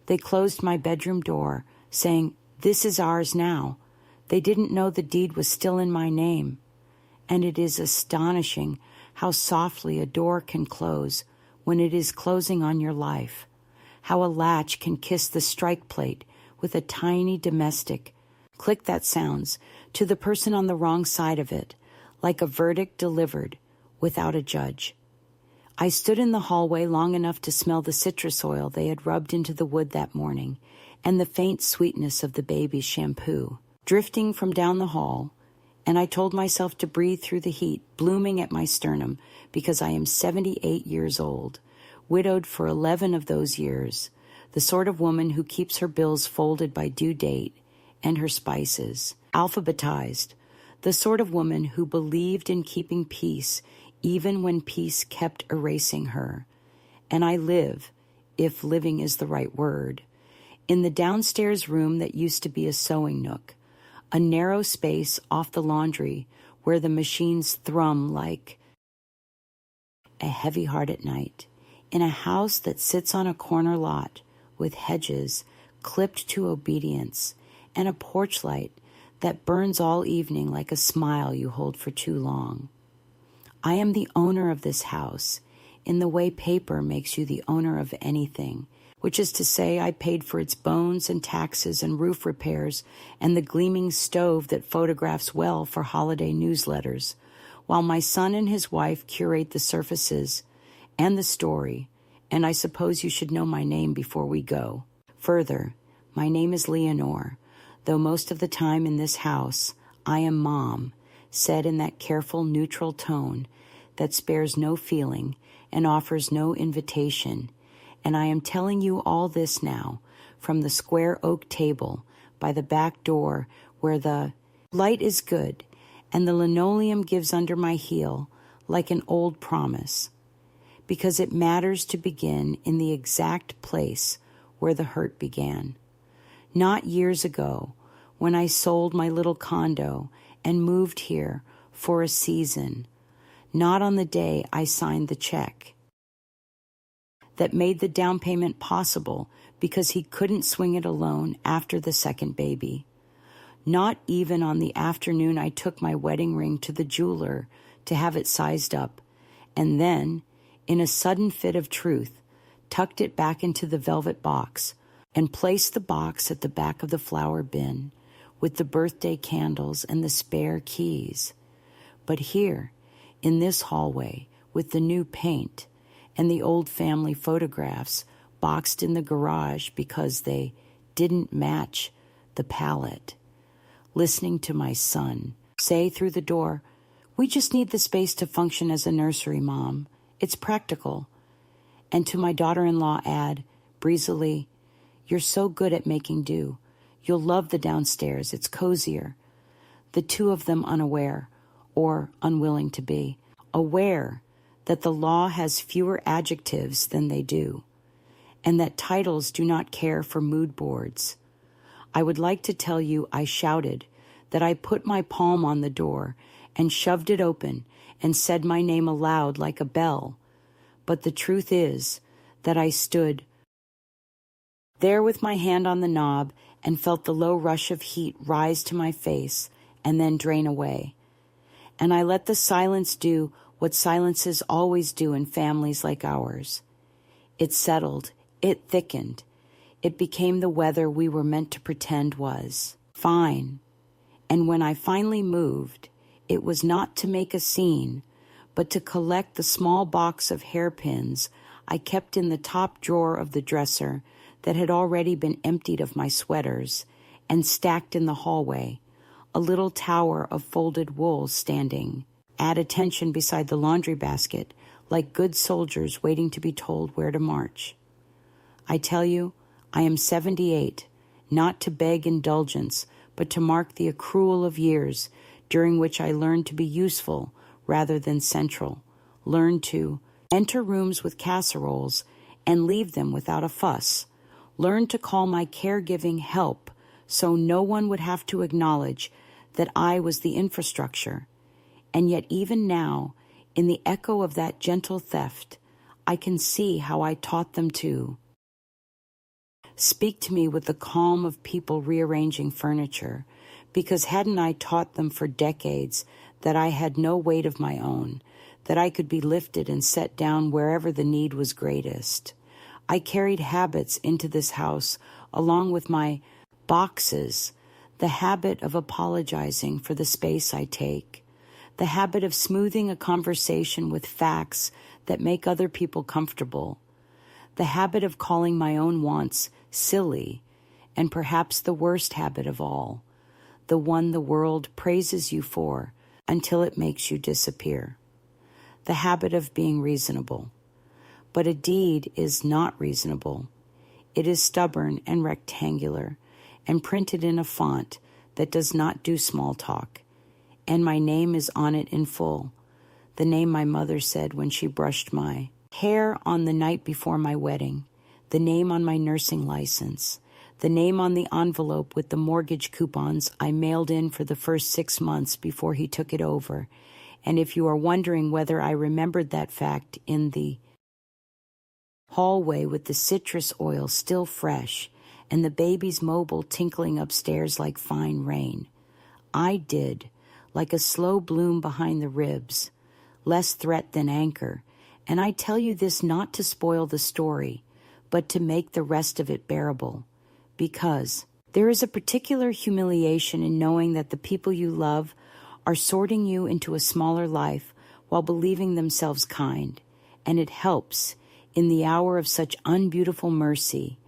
They closed my bedroom door, saying, "This is ours now." They didn't know the deed was still in my name. And it is astonishing how softly a door can close when it is closing on your life, how a latch can kiss the strike plate with a tiny domestic click that sounds to the person on the wrong side of it, like a verdict delivered without a judge. I stood in the hallway long enough to smell the citrus oil they had rubbed into the wood that morning and the faint sweetness of the baby's shampoo drifting from down the hall, and I told myself to breathe through the heat blooming at my sternum because I am 78 years old, widowed for 11 of those years, the sort of woman who keeps her bills folded by due date and her spices, alphabetized, the sort of woman who believed in keeping peace even when peace kept erasing her. And I live, if living is the right word, in the downstairs room that used to be a sewing nook, a narrow space off the laundry where the machines thrum like a heavy heart at night, in a house that sits on a corner lot with hedges clipped to obedience and a porch light that burns all evening like a smile you hold for too long. I am the owner of this house in the way paper makes you the owner of anything, which is to say I paid for its bones and taxes and roof repairs and the gleaming stove that photographs well for holiday newsletters, while my son and his wife curate the surfaces and the story, and I suppose you should know my name before we go. Further, my name is Leonore, though most of the time in this house I am Mom, said in that careful, neutral tone that spares no feeling and offers no invitation. And I am telling you all this now from the square oak table by the back door where the light is good and the linoleum gives under my heel like an old promise, because it matters to begin in the exact place where the hurt began. Not years ago, when I sold my little condo and moved here for a season, not on the day I signed the check that made the down payment possible because he couldn't swing it alone after the second baby. Not even on the afternoon I took my wedding ring to the jeweler to have it sized up, and then, in a sudden fit of truth, tucked it back into the velvet box and placed the box at the back of the flower bin with the birthday candles and the spare keys. But here, in this hallway, with the new paint and the old family photographs boxed in the garage because they didn't match the palette, listening to my son say through the door, "We just need the space to function as a nursery, Mom. It's practical." And to my daughter-in-law add, breezily, "You're so good at making do. You'll love the downstairs. It's cozier." The two of them unaware, or unwilling to be, aware that the law has fewer adjectives than they do, and that titles do not care for mood boards. I would like to tell you I shouted, that I put my palm on the door and shoved it open and said my name aloud like a bell, but the truth is that I stood there with my hand on the knob and felt the low rush of heat rise to my face and then drain away. And I let the silence do what silences always do in families like ours. It settled, it thickened, it became the weather we were meant to pretend was fine. And when I finally moved, it was not to make a scene, but to collect the small box of hairpins I kept in the top drawer of the dresser that had already been emptied of my sweaters and stacked in the hallway, a little tower of folded wool standing at attention beside the laundry basket like good soldiers waiting to be told where to march. I tell you, I am 78, not to beg indulgence, but to mark the accrual of years during which I learned to be useful rather than central, learned to enter rooms with casseroles and leave them without a fuss, learned to call my caregiving help so no one would have to acknowledge that I was the infrastructure. And yet even now, in the echo of that gentle theft, I can see how I taught them to Speak to me with the calm of people rearranging furniture, because hadn't I taught them for decades that I had no weight of my own, that I could be lifted and set down wherever the need was greatest? I carried habits into this house along with my boxes, the habit of apologizing for the space I take, the habit of smoothing a conversation with facts that make other people comfortable, the habit of calling my own wants silly, and perhaps the worst habit of all, the one the world praises you for until it makes you disappear, the habit of being reasonable. But a deed is not reasonable. It is stubborn and rectangular and printed in a font that does not do small talk, and my name is on it in full, the name my mother said when she brushed my hair on the night before my wedding, the name on my nursing license, the name on the envelope with the mortgage coupons I mailed in for the first 6 months before he took it over. And if you are wondering whether I remembered that fact in the hallway with the citrus oil still fresh and the baby's mobile tinkling upstairs like fine rain, I did, like a slow bloom behind the ribs, less threat than anchor. And I tell you this not to spoil the story, but to make the rest of it bearable, because there is a particular humiliation in knowing that the people you love are sorting you into a smaller life while believing themselves kind, and it helps, in the hour of such unbeautiful mercy,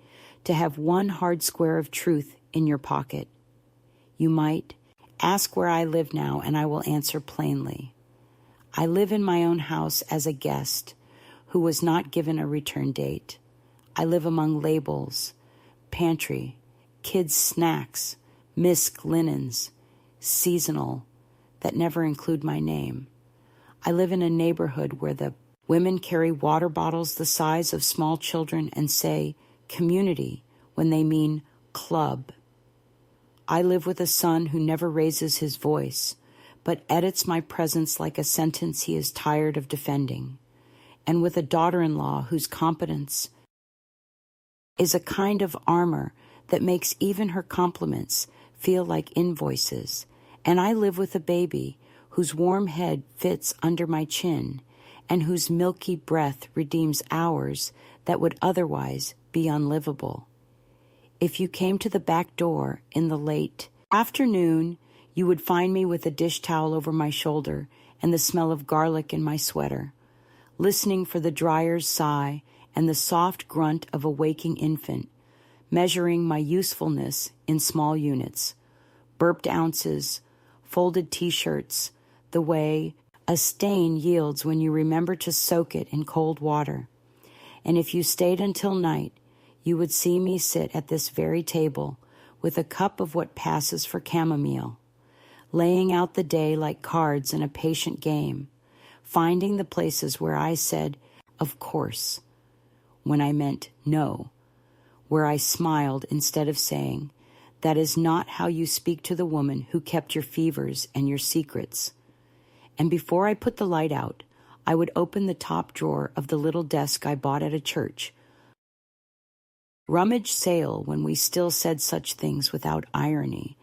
to have one hard square of truth in your pocket. You might ask where I live now, and I will answer plainly. I live in my own house as a guest who was not given a return date. I live among labels, pantry, kids' snacks, misc linens, seasonal, that never include my name. I live in a neighborhood where the women carry water bottles the size of small children and say community when they mean club. I live with a son who never raises his voice, but edits my presence like a sentence he is tired of defending, and with a daughter-in-law whose competence is a kind of armor that makes even her compliments feel like invoices. And I live with a baby whose warm head fits under my chin and whose milky breath redeems hours that would otherwise be unlivable. If you came to the back door in the late afternoon, you would find me with a dish towel over my shoulder and the smell of garlic in my sweater, listening for the dryer's sigh and the soft grunt of a waking infant, measuring my usefulness in small units, burped ounces, folded T-shirts, the way a stain yields when you remember to soak it in cold water. And if you stayed until night, you would see me sit at this very table with a cup of what passes for chamomile, laying out the day like cards in a patient game, finding the places where I said, of course, when I meant no, where I smiled instead of saying, that is not how you speak to the woman who kept your fevers and your secrets. And before I put the light out, I would open the top drawer of the little desk I bought at a church, rummage sale when we still said such things without irony,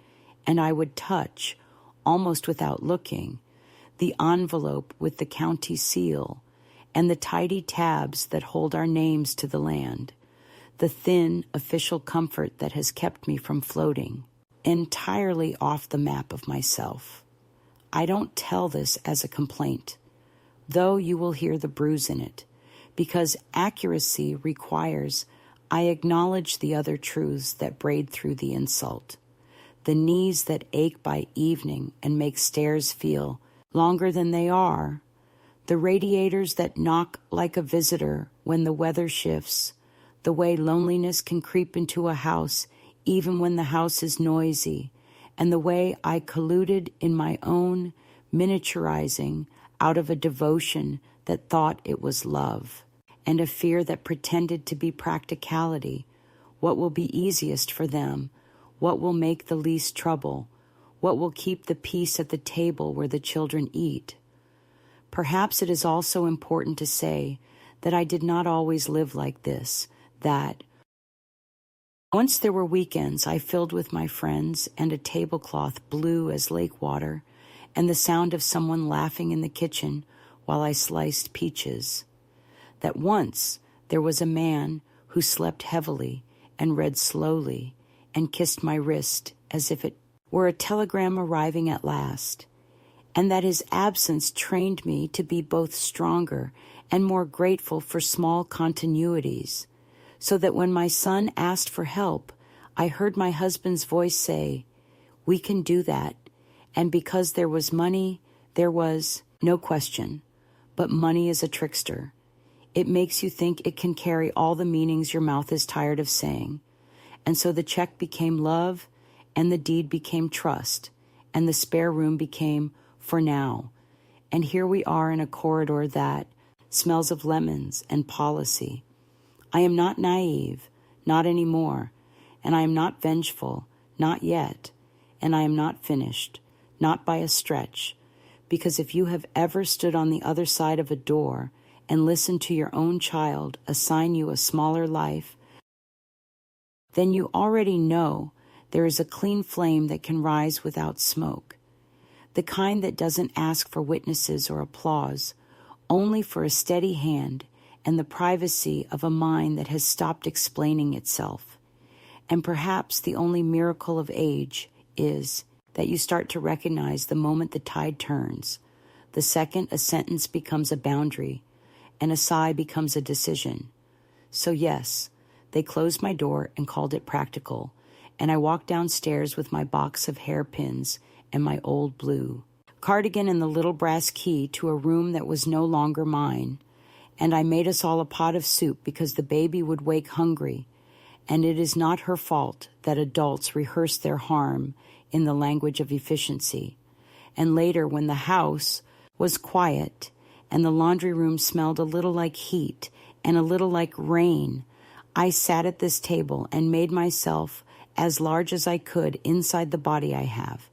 and I would touch, almost without looking, the envelope with the county seal and the tidy tabs that hold our names to the land, the thin official comfort that has kept me from floating entirely off the map of myself. I don't tell this as a complaint, though you will hear the bruise in it, because accuracy requires I acknowledge the other truths that braid through the insult, the knees that ache by evening and make stairs feel longer than they are, the radiators that knock like a visitor when the weather shifts, the way loneliness can creep into a house even when the house is noisy, and the way I colluded in my own miniaturizing out of a devotion that thought it was love, and a fear that pretended to be practicality, what will be easiest for them, what will make the least trouble, what will keep the peace at the table where the children eat. Perhaps it is also important to say that I did not always live like this, that Once there were weekends I filled with my friends and a tablecloth blue as lake water and the sound of someone laughing in the kitchen while I sliced peaches. That once there was a man who slept heavily and read slowly and kissed my wrist as if it were a telegram arriving at last, and that his absence trained me to be both stronger and more grateful for small continuities, so that when my son asked for help, I heard my husband's voice say, "We can do that," and because there was money, there was no question. But money is a trickster. It makes you think it can carry all the meanings your mouth is tired of saying. And so the check became love, and the deed became trust, and the spare room became for now. And here we are in a corridor that smells of lemons and policy. I am not naive, not anymore, and I am not vengeful, not yet, and I am not finished, not by a stretch, because if you have ever stood on the other side of a door and listened to your own child assign you a smaller life, then you already know there is a clean flame that can rise without smoke, the kind that doesn't ask for witnesses or applause, only for a steady hand and the privacy of a mind that has stopped explaining itself. And perhaps the only miracle of age is that you start to recognize the moment the tide turns, the second a sentence becomes a boundary, and a sigh becomes a decision. So yes, they closed my door and called it practical, and I walked downstairs with my box of hairpins and my old blue cardigan and the little brass key to a room that was no longer mine, and I made us all a pot of soup because the baby would wake hungry, and it is not her fault that adults rehearse their harm in the language of efficiency. And later, when the house was quiet and the laundry room smelled a little like heat and a little like rain, I sat at this table and made myself as large as I could inside the body I have.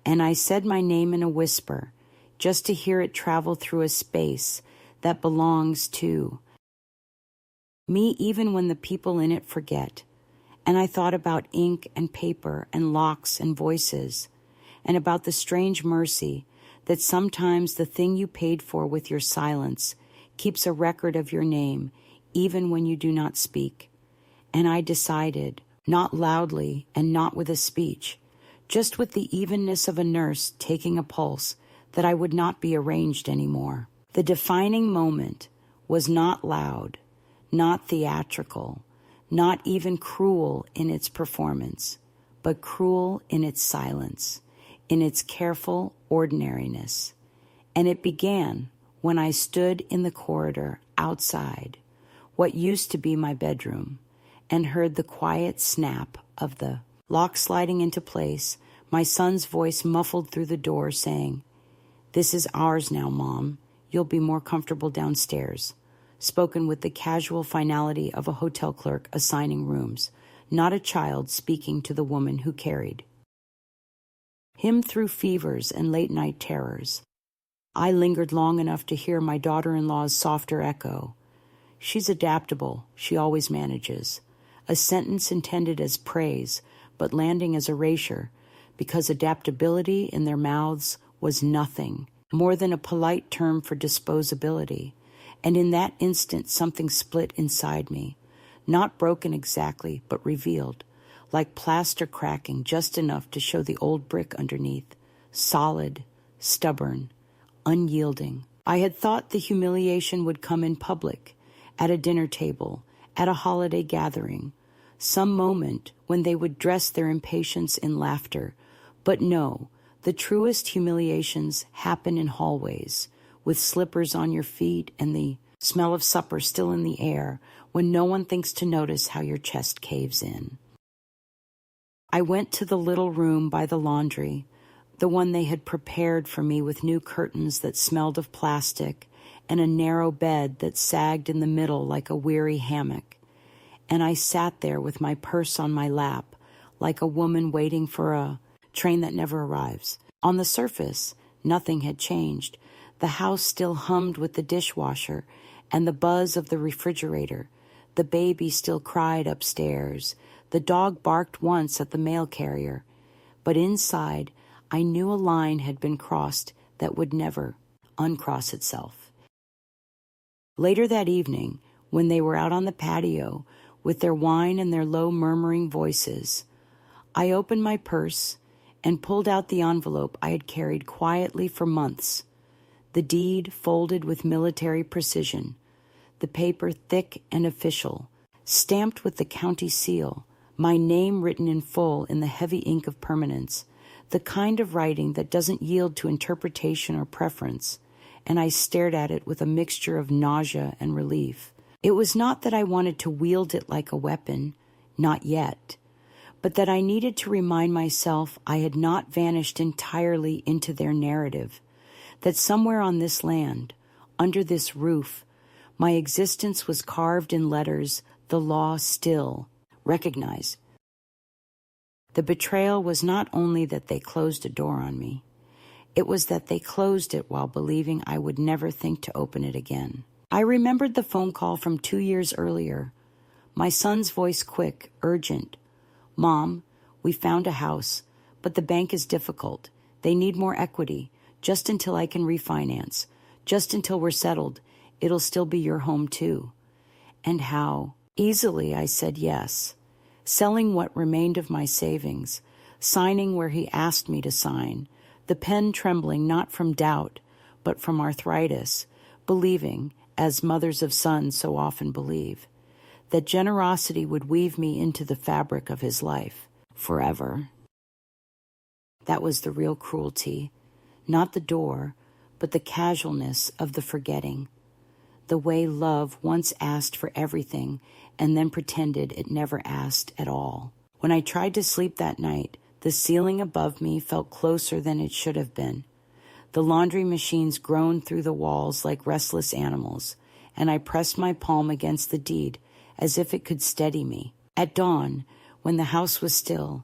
And I said my name in a whisper, just to hear it travel through a space that belongs to me even when the people in it forget. And I thought about ink and paper and locks and voices, and about the strange mercy that sometimes the thing you paid for with your silence keeps a record of your name even when you do not speak. And I decided, not loudly and not with a speech, just with the evenness of a nurse taking a pulse, that I would not be arranged anymore. The defining moment was not loud, not theatrical, not even cruel in its performance, but cruel in its silence, in its careful ordinariness. And it began when I stood in the corridor outside what used to be my bedroom and heard the quiet snap of the lock sliding into place, my son's voice muffled through the door saying, "This is ours now, Mom. You'll be more comfortable downstairs," spoken with the casual finality of a hotel clerk assigning rooms, not a child speaking to the woman who carried him through fevers and late-night terrors. I lingered long enough to hear my daughter-in-law's softer echo. "She's adaptable, she always manages," a sentence intended as praise, but landing as erasure, because adaptability in their mouths was nothing more than a polite term for disposability. And in that instant, something split inside me, not broken exactly, but revealed, like plaster cracking just enough to show the old brick underneath, solid, stubborn, unyielding. I had thought the humiliation would come in public, at a dinner table, at a holiday gathering, some moment when they would dress their impatience in laughter. But no, the truest humiliations happen in hallways, with slippers on your feet and the smell of supper still in the air, when no one thinks to notice how your chest caves in. I went to the little room by the laundry, the one they had prepared for me with new curtains that smelled of plastic and a narrow bed that sagged in the middle like a weary hammock. And I sat there with my purse on my lap, like a woman waiting for a train that never arrives. On the surface, nothing had changed. The house still hummed with the dishwasher and the buzz of the refrigerator. The baby still cried upstairs. The dog barked once at the mail carrier, but inside I knew a line had been crossed that would never uncross itself. Later that evening, when they were out on the patio with their wine and their low murmuring voices, I opened my purse and pulled out the envelope I had carried quietly for months, the deed folded with military precision, the paper thick and official, stamped with the county seal, my name written in full in the heavy ink of permanence, the kind of writing that doesn't yield to interpretation or preference, and I stared at it with a mixture of nausea and relief. It was not that I wanted to wield it like a weapon, not yet, but that I needed to remind myself I had not vanished entirely into their narrative, that somewhere on this land, under this roof, my existence was carved in letters the law still recognized. The betrayal was not only that they closed a door on me, it was that they closed it while believing I would never think to open it again. I remembered the phone call from 2 years earlier, my son's voice quick, urgent. "Mom, we found a house, but the bank is difficult. They need more equity, just until I can refinance, just until we're settled. It'll still be your home too." And how easily I said yes, selling what remained of my savings, signing where he asked me to sign, the pen trembling not from doubt, but from arthritis, believing, as mothers of sons so often believe, that generosity would weave me into the fabric of his life forever. That was the real cruelty, not the door, but the casualness of the forgetting, the way love once asked for everything and then pretended it never asked at all. When I tried to sleep that night, the ceiling above me felt closer than it should have been. The laundry machines groaned through the walls like restless animals, and I pressed my palm against the deed as if it could steady me. At dawn, when the house was still,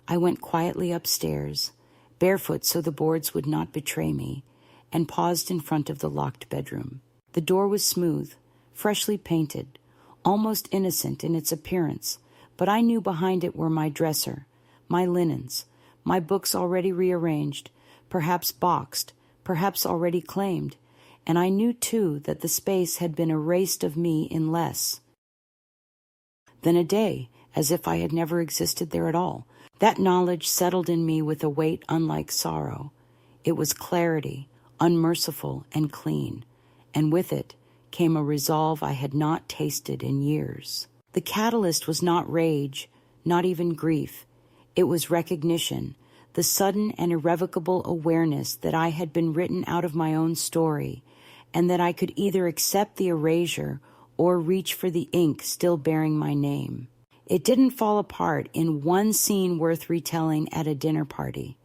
I went quietly upstairs, barefoot so the boards would not betray me, and paused in front of the locked bedroom. The door was smooth, freshly painted, almost innocent in its appearance, but I knew behind it were my dresser, my linens, my books already rearranged, perhaps boxed, perhaps already claimed, and I knew, too, that the space had been erased of me in less than a day, as if I had never existed there at all. That knowledge settled in me with a weight unlike sorrow. It was clarity, unmerciful and clean, and with it came a resolve I had not tasted in years. The catalyst was not rage, not even grief. It was recognition, the sudden and irrevocable awareness that I had been written out of my own story, and that I could either accept the erasure or reach for the ink still bearing my name. It didn't fall apart in one scene worth retelling at a dinner party.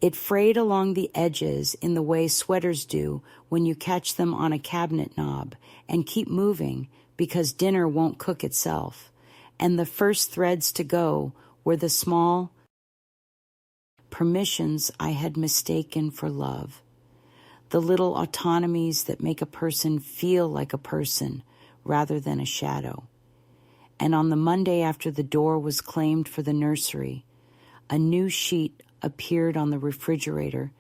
It frayed along the edges in the way sweaters do when you catch them on a cabinet knob and keep moving because dinner won't cook itself. And the first threads to go were the small permissions I had mistaken for love, the little autonomies that make a person feel like a person rather than a shadow. And on the Monday after the door was claimed for the nursery, a new sheet appeared on the refrigerator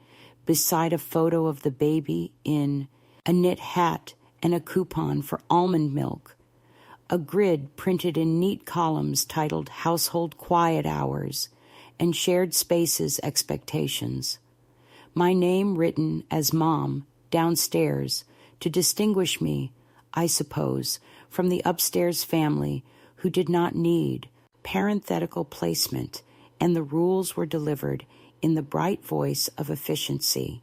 beside a photo of the baby in a knit hat and a coupon for almond milk, a grid printed in neat columns titled Household Quiet Hours and Shared Spaces Expectations, my name written as Mom downstairs to distinguish me, I suppose, from the upstairs family who did not need parenthetical placement, and the rules were delivered in the bright voice of efficiency.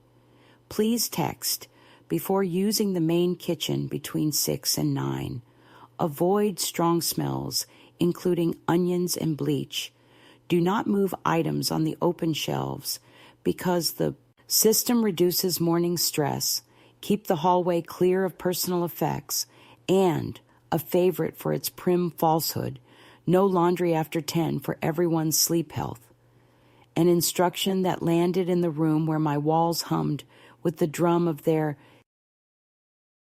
Please text before using the main kitchen between 6 and 9. Avoid strong smells, including onions and bleach. Do not move items on the open shelves because the system reduces morning stress. Keep the hallway clear of personal effects, and, a favorite for its prim falsehood, no laundry after 10 for everyone's sleep health. An instruction that landed in the room where my walls hummed with the drum of their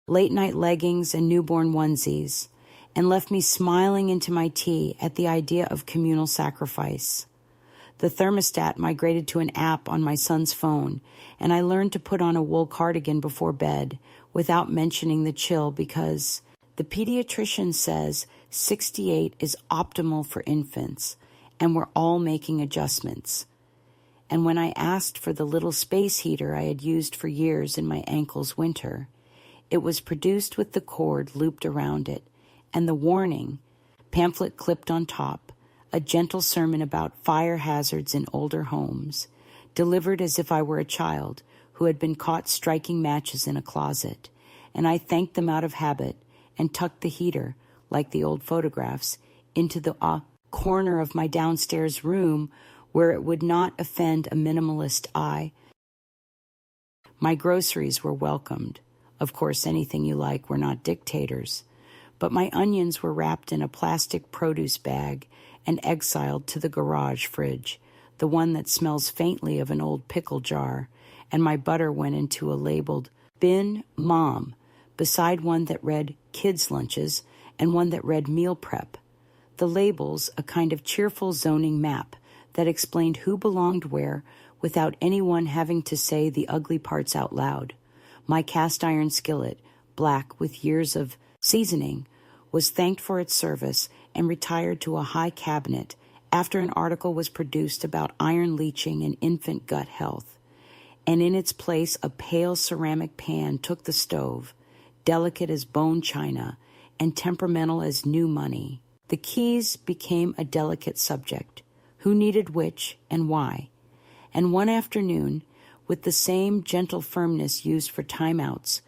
late-night leggings and newborn onesies, and left me smiling into my tea at the idea of communal sacrifice. The thermostat migrated to an app on my son's phone, and I learned to put on a wool cardigan before bed without mentioning the chill because the pediatrician says 68 is optimal for infants, and we're all making adjustments. And when I asked for the little space heater I had used for years in my ankles winter, it was produced with the cord looped around it, and the warning, pamphlet clipped on top, a gentle sermon about fire hazards in older homes, delivered as if I were a child who had been caught striking matches in a closet, and I thanked them out of habit and tucked the heater, like the old photographs, into the corner of my downstairs room where it would not offend a minimalist eye. My groceries were welcomed. Of course, anything you like, we're not dictators. But my onions were wrapped in a plastic produce bag and exiled to the garage fridge, the one that smells faintly of an old pickle jar, and my butter went into a labeled bin mom, beside one that read kids' lunches and one that read meal prep. The labels, a kind of cheerful zoning map that explained who belonged where without anyone having to say the ugly parts out loud. My cast iron skillet, black with years of seasoning, was thanked for its service and retired to a high cabinet after an article was produced about iron leaching in infant gut health. And in its place, a pale ceramic pan took the stove, delicate as bone china and temperamental as new money. The keys became a delicate subject. Who needed which and why? And one afternoon, with the same gentle firmness used for timeouts,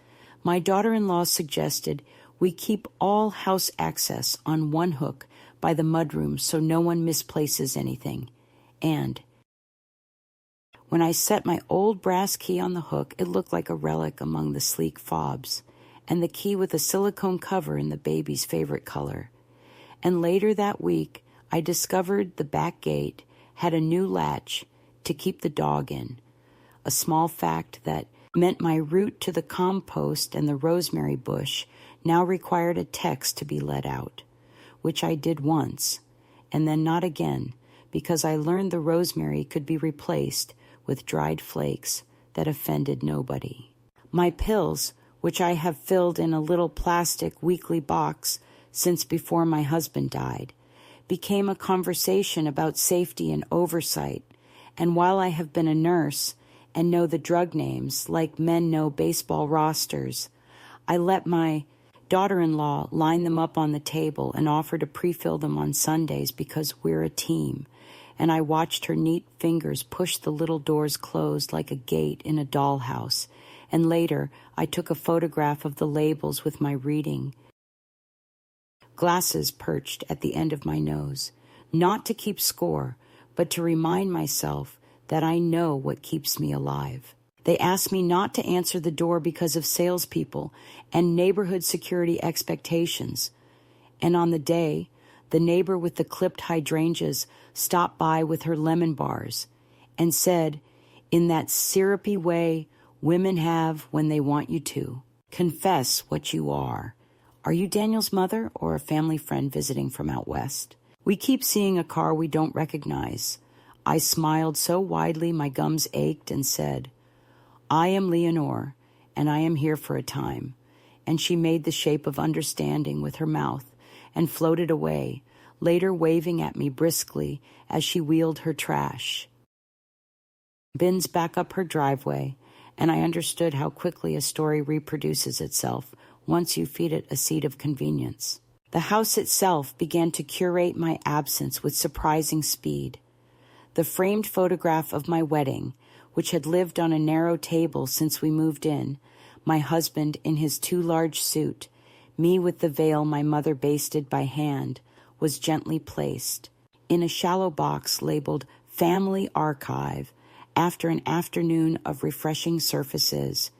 my daughter-in-law suggested we keep all house access on one hook by the mudroom so no one misplaces anything. And when I set my old brass key on the hook, it looked like a relic among the sleek fobs, and the key with a silicone cover in the baby's favorite color. And later that week, I discovered the back gate had a new latch to keep the dog in, a small fact that meant my route to the compost and the rosemary bush now required a text to be let out, which I did once, and then not again, because I learned the rosemary could be replaced with dried flakes that offended nobody. My pills, which I have filled in a little plastic weekly box since before my husband died, became a conversation about safety and oversight, and while I have been a nurse and know the drug names like men know baseball rosters, I let my daughter-in-law line them up on the table and offer to pre-fill them on Sundays because we're a team, and I watched her neat fingers push the little doors closed like a gate in a dollhouse, and later I took a photograph of the labels with my reading glasses perched at the end of my nose, not to keep score, but to remind myself that I know what keeps me alive. They asked me not to answer the door because of salespeople and neighborhood security expectations. And on the day, the neighbor with the clipped hydrangeas stopped by with her lemon bars and said, in that syrupy way women have when they want you to, confess what you are. Are you Daniel's mother or a family friend visiting from out west? We keep seeing a car we don't recognize. I smiled so widely my gums ached and said, I am Leonore, and I am here for a time. And she made the shape of understanding with her mouth and floated away, later waving at me briskly as she wheeled her trash bins back up her driveway, and I understood how quickly a story reproduces itself once you feed it a seed of convenience. The house itself began to curate my absence with surprising speed. The framed photograph of my wedding, which had lived on a narrow table since we moved in, my husband in his too large suit, me with the veil my mother basted by hand, was gently placed in a shallow box labeled Family Archive after an afternoon of refreshing surfaces,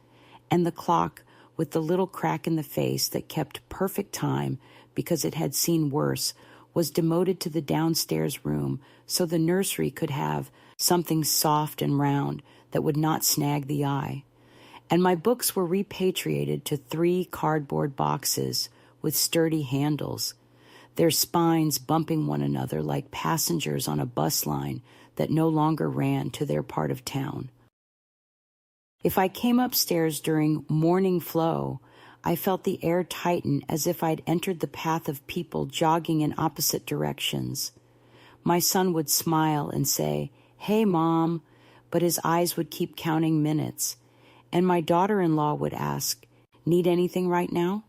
and the clock with the little crack in the face that kept perfect time because it had seen worse was demoted to the downstairs room so the nursery could have something soft and round that would not snag the eye. And my books were repatriated to 3 cardboard boxes with sturdy handles, their spines bumping one another like passengers on a bus line that no longer ran to their part of town. If I came upstairs during morning flow, I felt the air tighten as if I'd entered the path of people jogging in opposite directions. My son would smile and say, "Hey, Mom," but his eyes would keep counting minutes, and my daughter-in-law would ask, "Need anything right now?"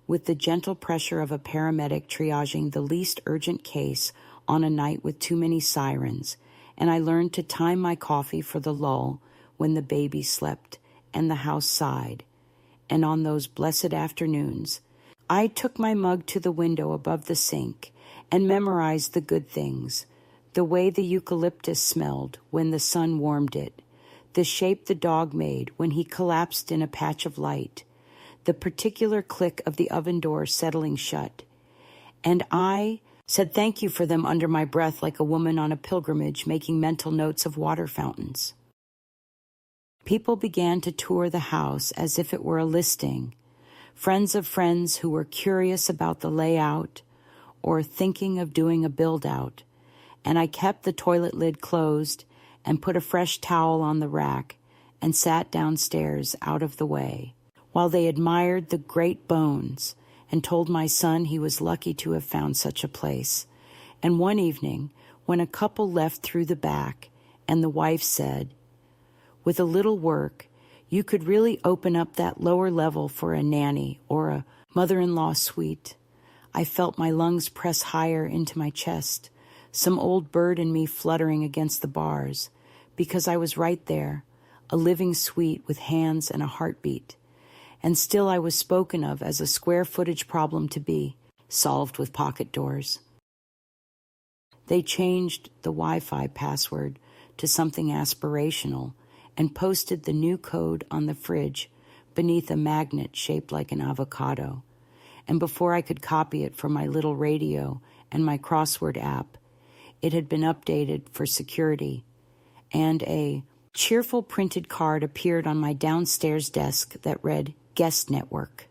With the gentle pressure of a paramedic triaging the least urgent case on a night with too many sirens, and I learned to time my coffee for the lull when the baby slept and the house sighed. And on those blessed afternoons, I took my mug to the window above the sink and memorized the good things, the way the eucalyptus smelled when the sun warmed it, the shape the dog made when he collapsed in a patch of light, the particular click of the oven door settling shut. And I said thank you for them under my breath like a woman on a pilgrimage making mental notes of water fountains. People began to tour the house as if it were a listing, friends of friends who were curious about the layout or thinking of doing a build-out, and I kept the toilet lid closed and put a fresh towel on the rack and sat downstairs out of the way, while they admired the great bones and told my son he was lucky to have found such a place. And one evening, when a couple left through the back, and the wife said, "With a little work, you could really open up that lower level for a nanny or a mother-in-law suite," I felt my lungs press higher into my chest, some old bird in me fluttering against the bars, because I was right there, a living suite with hands and a heartbeat. And still I was spoken of as a square footage problem to be solved with pocket doors. They changed the Wi-Fi password to something aspirational and posted the new code on the fridge beneath a magnet shaped like an avocado. And before I could copy it for my little radio and my crossword app, it had been updated for security, and a cheerful printed card appeared on my downstairs desk that read, "Guest Network."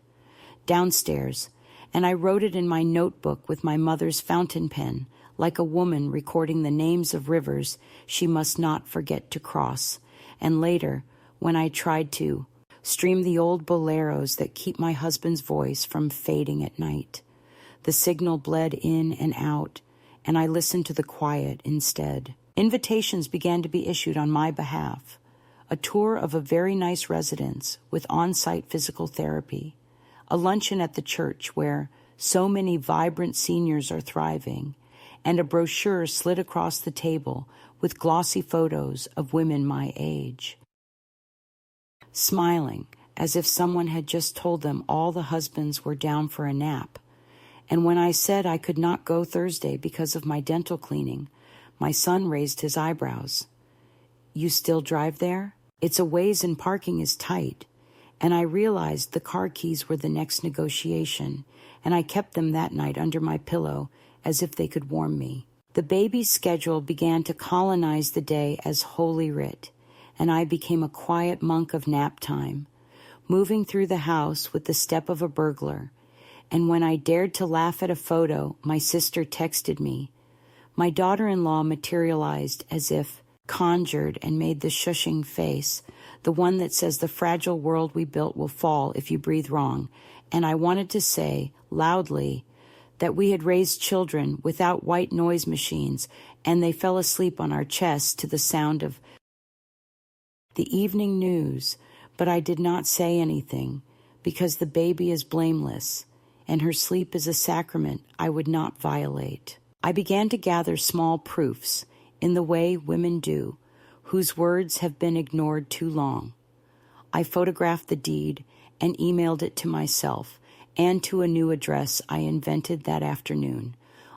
Downstairs, and I wrote it in my notebook with my mother's fountain pen, like a woman recording the names of rivers she must not forget to cross. And later, when I tried to stream the old boleros that keep my husband's voice from fading at night, the signal bled in and out, and I listened to the quiet instead. Invitations began to be issued on my behalf. A tour of a very nice residence with on-site physical therapy, a luncheon at the church where so many vibrant seniors are thriving, and a brochure slid across the table with glossy photos of women my age, smiling as if someone had just told them all the husbands were down for a nap. And when I said I could not go Thursday because of my dental cleaning, my son raised his eyebrows. "You still drive there? It's a ways and parking is tight." And I realized the car keys were the next negotiation, and I kept them that night under my pillow as if they could warm me. The baby's schedule began to colonize the day as Holy Writ, and I became a quiet monk of nap time, moving through the house with the step of a burglar. And when I dared to laugh at a photo, my sister texted me. My daughter-in-law materialized as if conjured and made the shushing face, the one that says the fragile world we built will fall if you breathe wrong. And I wanted to say, loudly, that we had raised children without white noise machines, and they fell asleep on our chests to the sound of the evening news, but I did not say anything, because the baby is blameless, and her sleep is a sacrament I would not violate. I began to gather small proofs, in the way women do, whose words have been ignored too long. I photographed the deed and emailed it to myself, and to a new address I invented that afternoon,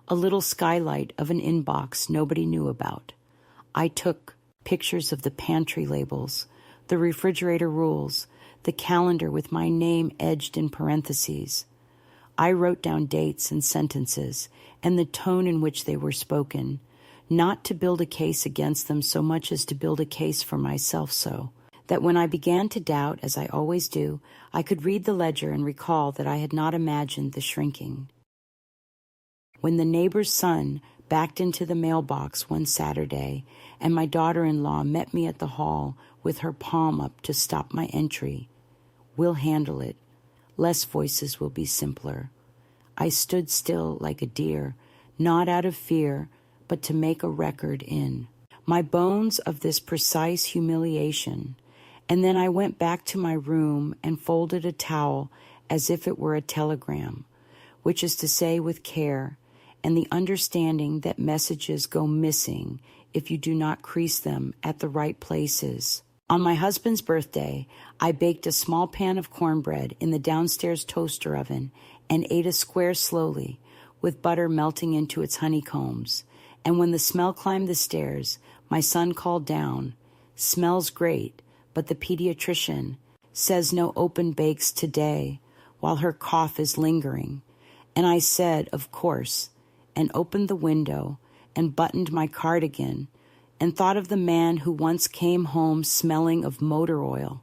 a little skylight of an inbox nobody knew about. I took pictures of the pantry labels, the refrigerator rules, the calendar with my name edged in parentheses. I wrote down dates and sentences and the tone in which they were spoken, not to build a case against them so much as to build a case for myself so. that when I began to doubt, as I always do, I could read the ledger and recall that I had not imagined the shrinking. When the neighbor's son backed into the mailbox one Saturday, and my daughter-in-law met me at the hall with her palm up to stop my entry, "We'll handle it. Less voices will be simpler," I stood still like a deer, not out of fear, but to make a record in my bones of this precise humiliation. And then I went back to my room and folded a towel as if it were a telegram, which is to say with care, and the understanding that messages go missing if you do not crease them at the right places. On my husband's birthday, I baked a small pan of cornbread in the downstairs toaster oven and ate a square slowly, with butter melting into its honeycombs. And when the smell climbed the stairs, my son called down, "Smells great, but the pediatrician says no open bakes today," while her cough is lingering. And I said, "Of course," and opened the window and buttoned my cardigan and thought of the man who once came home smelling of motor oil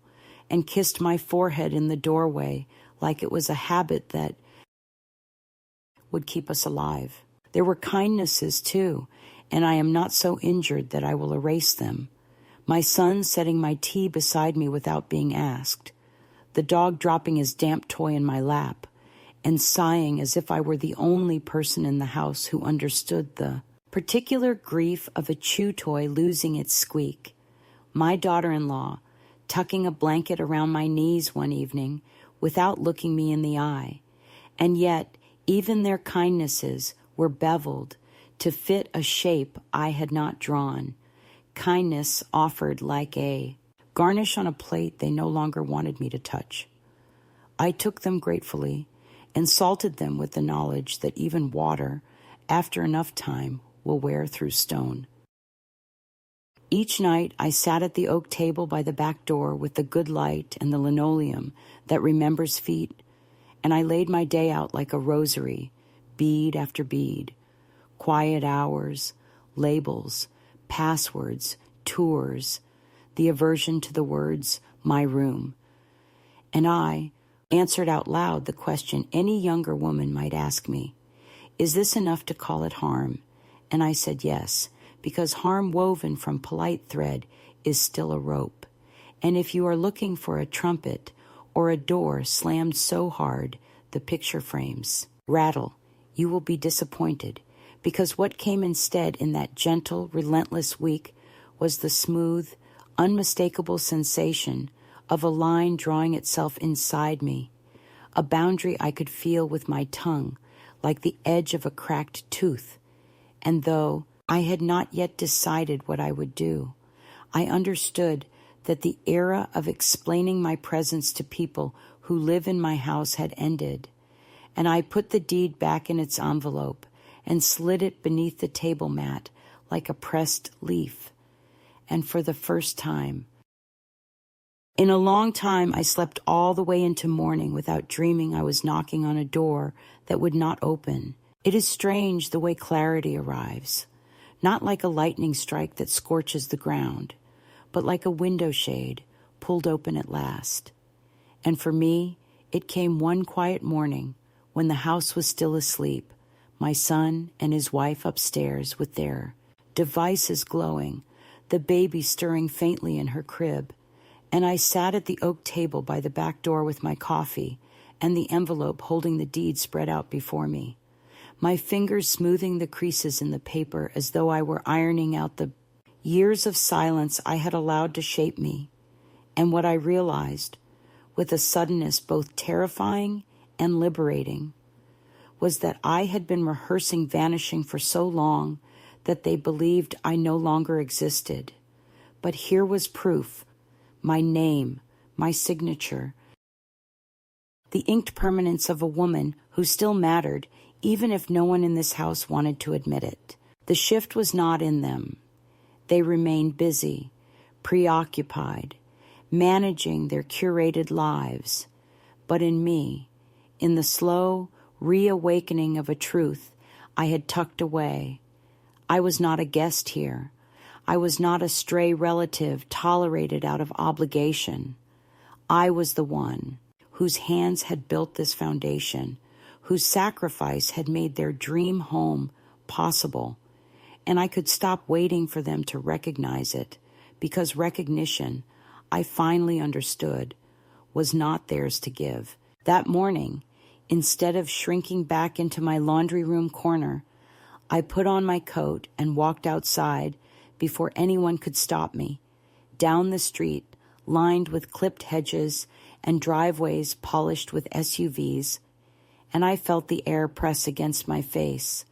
and kissed my forehead in the doorway like it was a habit that would keep us alive. There were kindnesses, too, and I am not so injured that I will erase them. My son setting my tea beside me without being asked, the dog dropping his damp toy in my lap, and sighing as if I were the only person in the house who understood the particular grief of a chew toy losing its squeak. My daughter-in-law tucking a blanket around my knees one evening without looking me in the eye, and yet even their kindnesses were beveled to fit a shape I had not drawn. Kindness offered like a garnish on a plate they no longer wanted me to touch. I took them gratefully and salted them with the knowledge that even water, after enough time, will wear through stone. Each night I sat at the oak table by the back door with the good light and the linoleum that remembers feet, and I laid my day out like a rosary, bead after bead, quiet hours, labels, passwords, tours, the aversion to the words, "my room." And I answered out loud the question any younger woman might ask me, "Is this enough to call it harm?" And I said yes, because harm woven from polite thread is still a rope. And if you are looking for a trumpet or a door slammed so hard the picture frames rattle, you will be disappointed, because what came instead in that gentle, relentless week was the smooth, unmistakable sensation of a line drawing itself inside me, a boundary I could feel with my tongue, like the edge of a cracked tooth. And though I had not yet decided what I would do, I understood that the era of explaining my presence to people who live in my house had ended, and I put the deed back in its envelope and slid it beneath the table mat like a pressed leaf. And for the first time in a long time, I slept all the way into morning without dreaming I was knocking on a door that would not open. It is strange the way clarity arrives, not like a lightning strike that scorches the ground, but like a window shade pulled open at last. And for me, it came one quiet morning when the house was still asleep, my son and his wife upstairs with their devices glowing, the baby stirring faintly in her crib, and I sat at the oak table by the back door with my coffee and the envelope holding the deed spread out before me, my fingers smoothing the creases in the paper as though I were ironing out the years of silence I had allowed to shape me. And what I realized, with a suddenness both terrifying and liberating, was that I had been rehearsing vanishing for so long that they believed I no longer existed. But here was proof, my name, my signature, the inked permanence of a woman who still mattered, even if no one in this house wanted to admit it. The shift was not in them. They remained busy, preoccupied, managing their curated lives. But in me, in the slow reawakening of a truth I had tucked away, I was not a guest here. I was not a stray relative tolerated out of obligation. I was the one whose hands had built this foundation, whose sacrifice had made their dream home possible. And I could stop waiting for them to recognize it, because recognition, I finally understood, was not theirs to give. That morning, instead of shrinking back into my laundry room corner, I put on my coat and walked outside before anyone could stop me, down the street, lined with clipped hedges and driveways polished with SUVs, and I felt the air press against my face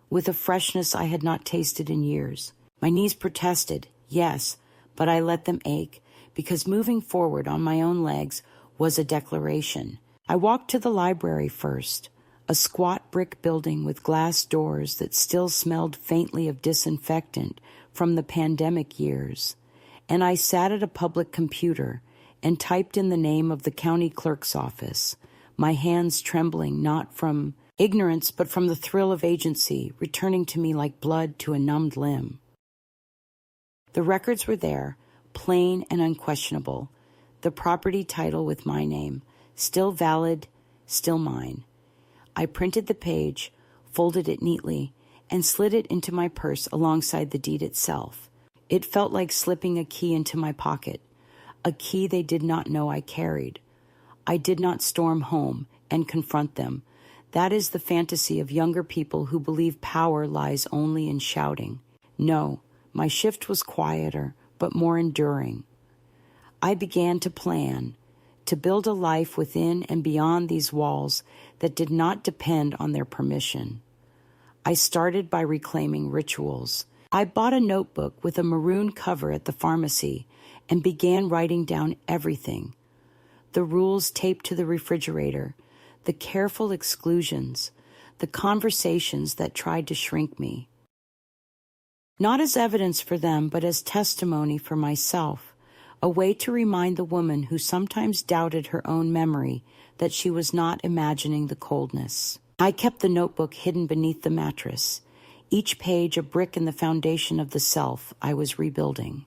with a freshness I had not tasted in years. My knees protested, yes, but I let them ache, because moving forward on my own legs was a declaration. I walked to the library first, a squat brick building with glass doors that still smelled faintly of disinfectant from the pandemic years, and I sat at a public computer and typed in the name of the county clerk's office, my hands trembling not from ignorance but from the thrill of agency returning to me like blood to a numbed limb. The records were there, plain and unquestionable, the property title with my name, still valid, still mine. I printed the page, folded it neatly, and slid it into my purse alongside the deed itself. It felt like slipping a key into my pocket, a key they did not know I carried. I did not storm home and confront them. That is the fantasy of younger people who believe power lies only in shouting. No, my shift was quieter, but more enduring. I began to plan, to build a life within and beyond these walls that did not depend on their permission. I started by reclaiming rituals. I bought a notebook with a maroon cover at the pharmacy and began writing down everything. The rules taped to the refrigerator, the careful exclusions, the conversations that tried to shrink me. Not as evidence for them, but as testimony for myself, a way to remind the woman who sometimes doubted her own memory that she was not imagining the coldness. I kept the notebook hidden beneath the mattress, each page a brick in the foundation of the self I was rebuilding.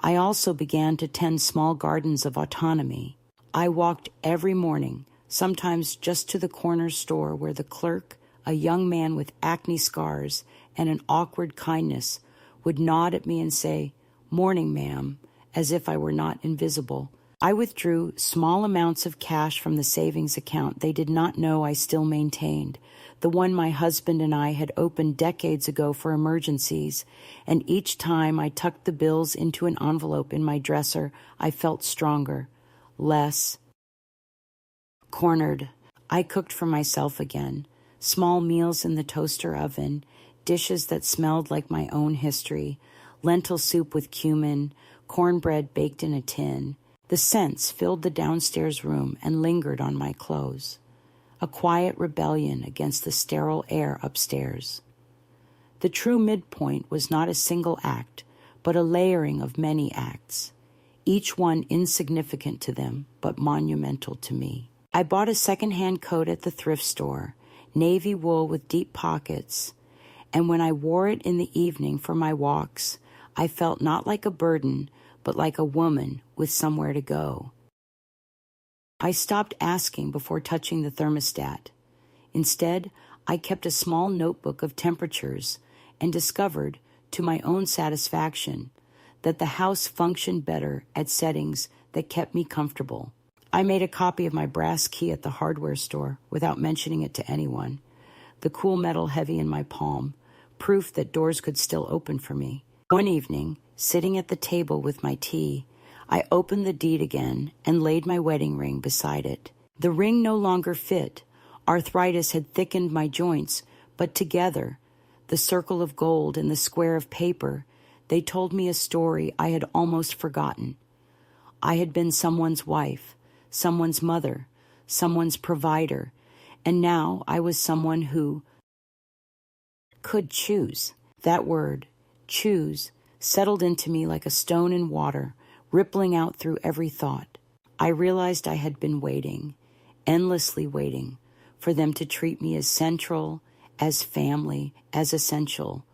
I also began to tend small gardens of autonomy. I walked every morning, sometimes just to the corner store where the clerk, a young man with acne scars and an awkward kindness, would nod at me and say, "Morning, ma'am," as if I were not invisible. I withdrew small amounts of cash from the savings account they did not know I still maintained, the one my husband and I had opened decades ago for emergencies, and each time I tucked the bills into an envelope in my dresser, I felt stronger, less cornered. I cooked for myself again, small meals in the toaster oven, dishes that smelled like my own history, lentil soup with cumin, cornbread baked in a tin. The scents filled the downstairs room and lingered on my clothes, a quiet rebellion against the sterile air upstairs. The true midpoint was not a single act, but a layering of many acts, each one insignificant to them, but monumental to me. I bought a second-hand coat at the thrift store, navy wool with deep pockets, and when I wore it in the evening for my walks, I felt not like a burden, but like a woman with somewhere to go. I stopped asking before touching the thermostat. Instead, I kept a small notebook of temperatures and discovered, to my own satisfaction, that the house functioned better at settings that kept me comfortable. I made a copy of my brass key at the hardware store without mentioning it to anyone, the cool metal heavy in my palm, proof that doors could still open for me. One evening, sitting at the table with my tea, I opened the deed again and laid my wedding ring beside it. The ring no longer fit. Arthritis had thickened my joints, but together, the circle of gold and the square of paper, they told me a story I had almost forgotten. I had been someone's wife, someone's mother, someone's provider, and now I was someone who could choose. That word, choose, settled into me like a stone in water, rippling out through every thought. I realized I had been waiting, endlessly waiting, for them to treat me as central, as family, as essential.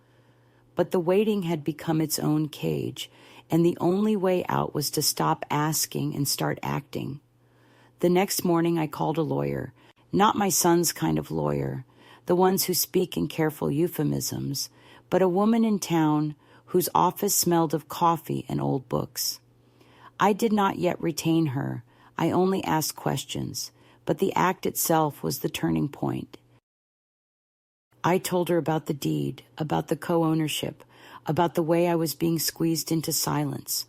But the waiting had become its own cage, and the only way out was to stop asking and start acting. The next morning I called a lawyer, not my son's kind of lawyer, the ones who speak in careful euphemisms, but a woman in town whose office smelled of coffee and old books. I did not yet retain her. I only asked questions, but the act itself was the turning point. I told her about the deed, about the co-ownership, about the way I was being squeezed into silence.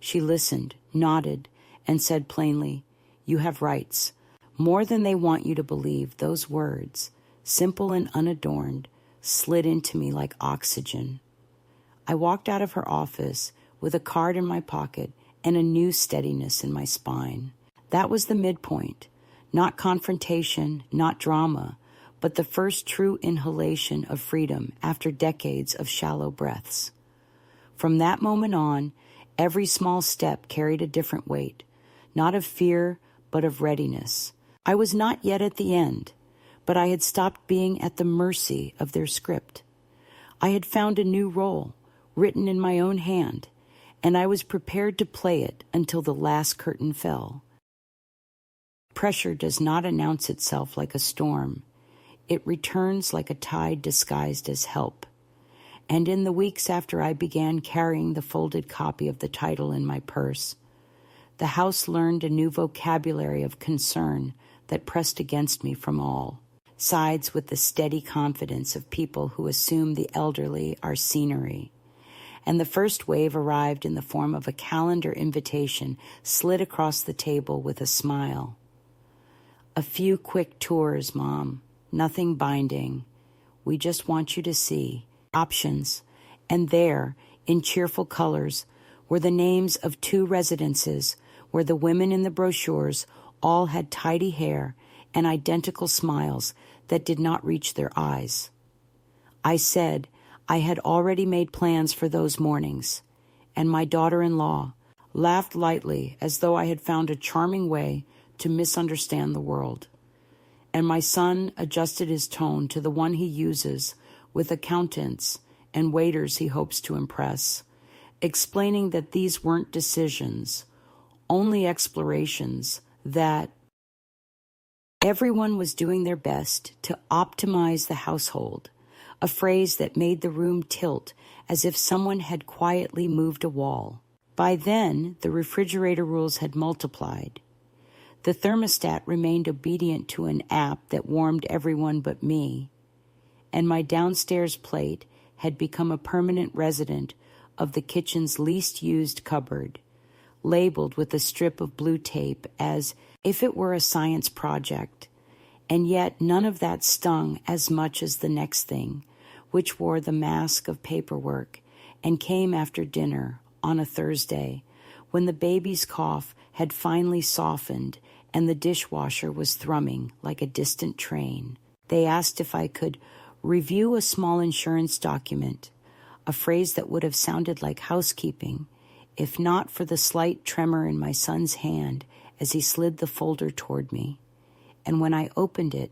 She listened, nodded, and said plainly, "You have rights. More than they want you to believe." Those words, simple and unadorned, slid into me like oxygen. I walked out of her office with a card in my pocket and a new steadiness in my spine. That was the midpoint. Not confrontation, not drama, but the first true inhalation of freedom after decades of shallow breaths. From that moment on, every small step carried a different weight, not of fear, but of readiness. I was not yet at the end, but I had stopped being at the mercy of their script. I had found a new role, written in my own hand, and I was prepared to play it until the last curtain fell. Pressure does not announce itself like a storm. It returns like a tide disguised as help. And in the weeks after I began carrying the folded copy of the title in my purse, the house learned a new vocabulary of concern that pressed against me from all sides with the steady confidence of people who assume the elderly are scenery. And the first wave arrived in the form of a calendar invitation slid across the table with a smile. "A few quick tours, Mom. Nothing binding. We just want you to see options." And there, in cheerful colors, were the names of 2 residences where the women in the brochures all had tidy hair and identical smiles that did not reach their eyes. I said I had already made plans for those mornings, and my daughter-in-law laughed lightly as though I had found a charming way to misunderstand the world. And my son adjusted his tone to the one he uses with accountants and waiters he hopes to impress, explaining that these weren't decisions, only explorations, that everyone was doing their best to optimize the household, a phrase that made the room tilt as if someone had quietly moved a wall. By then, the refrigerator rules had multiplied. The thermostat remained obedient to an app that warmed everyone but me, and my downstairs plate had become a permanent resident of the kitchen's least used cupboard, labeled with a strip of blue tape as if it were a science project. And yet none of that stung as much as the next thing, which wore the mask of paperwork and came after dinner on a Thursday, when the baby's cough had finally softened and the dishwasher was thrumming like a distant train. They asked if I could review a small insurance document, a phrase that would have sounded like housekeeping, if not for the slight tremor in my son's hand as he slid the folder toward me. And when I opened it,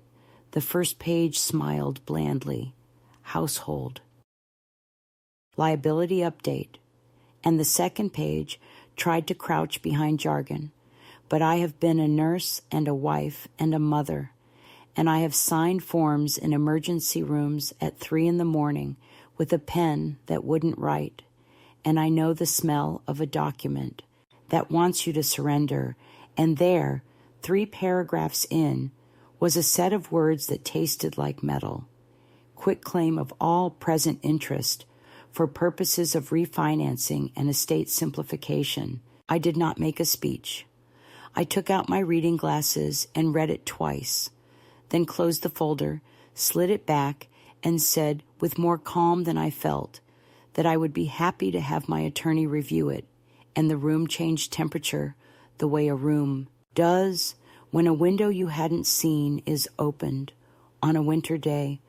the first page smiled blandly, household. Liability update. And the second page tried to crouch behind jargon. But I have been a nurse and a wife and a mother, and I have signed forms in emergency rooms at 3 a.m. with a pen that wouldn't write, and I know the smell of a document that wants you to surrender, and there, 3 paragraphs in, was a set of words that tasted like metal. Quit claim of all present interest for purposes of refinancing and estate simplification. I did not make a speech. I took out my reading glasses and read it twice, then closed the folder, slid it back, and said, with more calm than I felt, that I would be happy to have my attorney review it, and the room changed temperature the way a room does when a window you hadn't seen is opened on a winter day,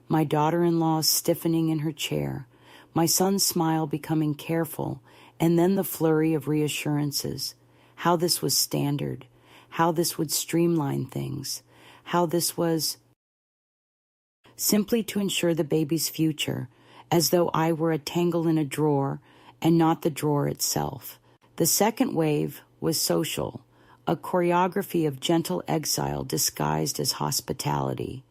my daughter-in-law stiffening in her chair, my son's smile becoming careful, and then the flurry of reassurances. How this was standard, how this would streamline things, how this was simply to ensure the baby's future, as though I were a tangle in a drawer and not the drawer itself. The second wave was social, a choreography of gentle exile disguised as hospitality.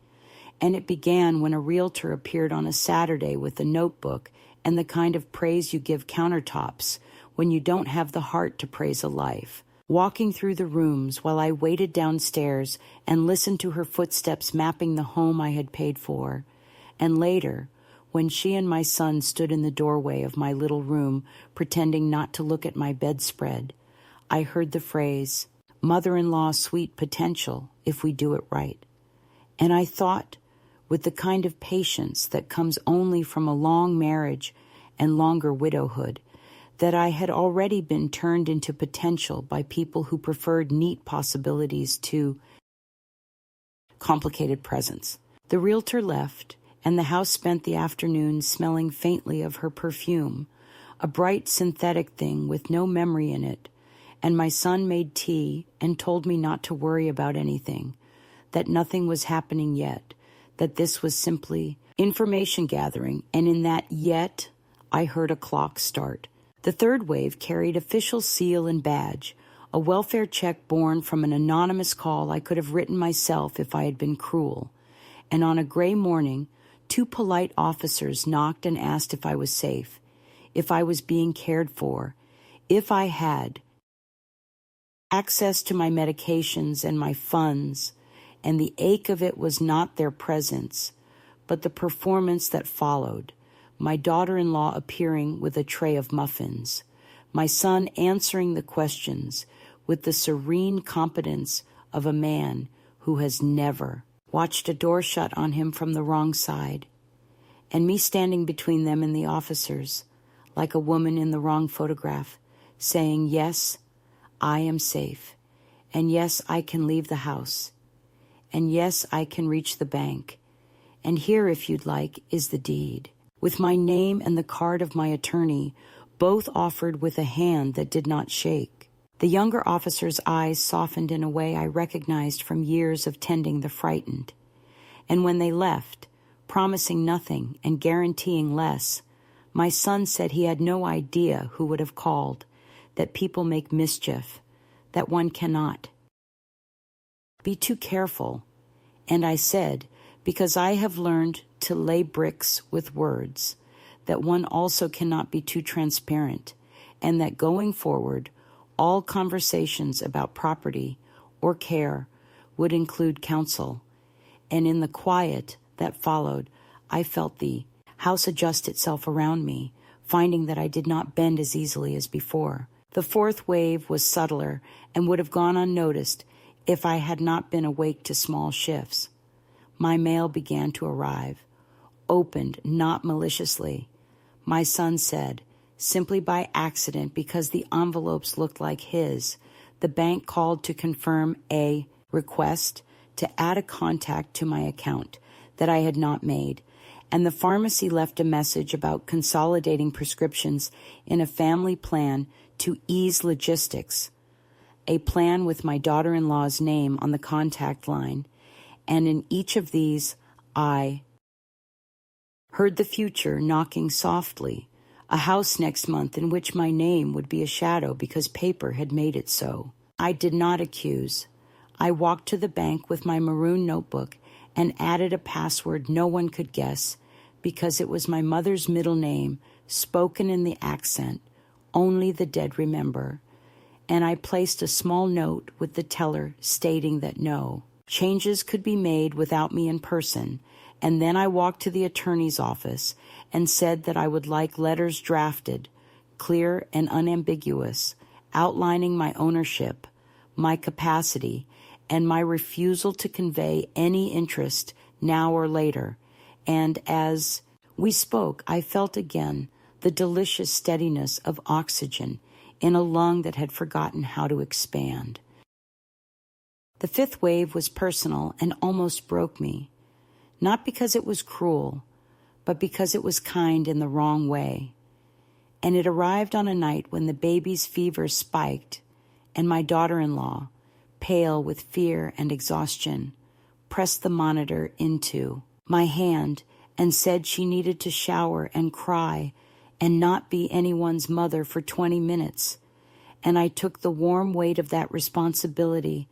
And it began when a realtor appeared on a Saturday with a notebook and the kind of praise you give countertops when you don't have the heart to praise a life. Walking through the rooms while I waited downstairs and listened to her footsteps mapping the home I had paid for. And later, when she and my son stood in the doorway of my little room, pretending not to look at my bedspread, I heard the phrase, "Mother-in-law sweet potential if we do it right." And I thought, with the kind of patience that comes only from a long marriage and longer widowhood, that I had already been turned into potential by people who preferred neat possibilities to complicated presents. The realtor left, and the house spent the afternoon smelling faintly of her perfume, a bright synthetic thing with no memory in it, and my son made tea and told me not to worry about anything, that nothing was happening yet, that this was simply information gathering, and in that yet, I heard a clock start. The third wave carried official seal and badge, a welfare check born from an anonymous call I could have written myself if I had been cruel. And on a gray morning, 2 polite officers knocked and asked if I was safe, if I was being cared for, if I had access to my medications and my funds, and the ache of it was not their presence, but the performance that followed, my daughter-in-law appearing with a tray of muffins, my son answering the questions with the serene competence of a man who has never watched a door shut on him from the wrong side, and me standing between them and the officers, like a woman in the wrong photograph, saying, yes, I am safe, and yes, I can leave the house, and yes, I can reach the bank, and here, if you'd like, is the deed, with my name and the card of my attorney, both offered with a hand that did not shake. The younger officer's eyes softened in a way I recognized from years of tending the frightened. And when they left, promising nothing and guaranteeing less, my son said he had no idea who would have called, that people make mischief, that one cannot be too careful. And I said, because I have learned to lay bricks with words, that one also cannot be too transparent, and that going forward, all conversations about property or care would include counsel. And in the quiet that followed, I felt the house adjust itself around me, finding that I did not bend as easily as before. The fourth wave was subtler and would have gone unnoticed if I had not been awake to small shifts. My mail began to arrive, opened not maliciously. My son said, simply by accident because the envelopes looked like his, the bank called to confirm a request to add a contact to my account that I had not made, and the pharmacy left a message about consolidating prescriptions in a family plan to ease logistics, a plan with my daughter-in-law's name on the contact line, and in each of these I heard the future knocking softly, a house next month in which my name would be a shadow because paper had made it so. I did not accuse. I walked to the bank with my maroon notebook and added a password no one could guess because it was my mother's middle name spoken in the accent only the dead remember. And I placed a small note with the teller stating that no changes could be made without me in person. And then I walked to the attorney's office and said that I would like letters drafted, clear and unambiguous, outlining my ownership, my capacity, and my refusal to convey any interest now or later. And as we spoke, I felt again the delicious steadiness of oxygen in a lung that had forgotten how to expand. The fifth wave was personal and almost broke me. Not because it was cruel, but because it was kind in the wrong way. And it arrived on a night when the baby's fever spiked, and my daughter-in-law, pale with fear and exhaustion, pressed the monitor into my hand and said she needed to shower and cry and not be anyone's mother for 20 minutes. And I took the warm weight of that responsibility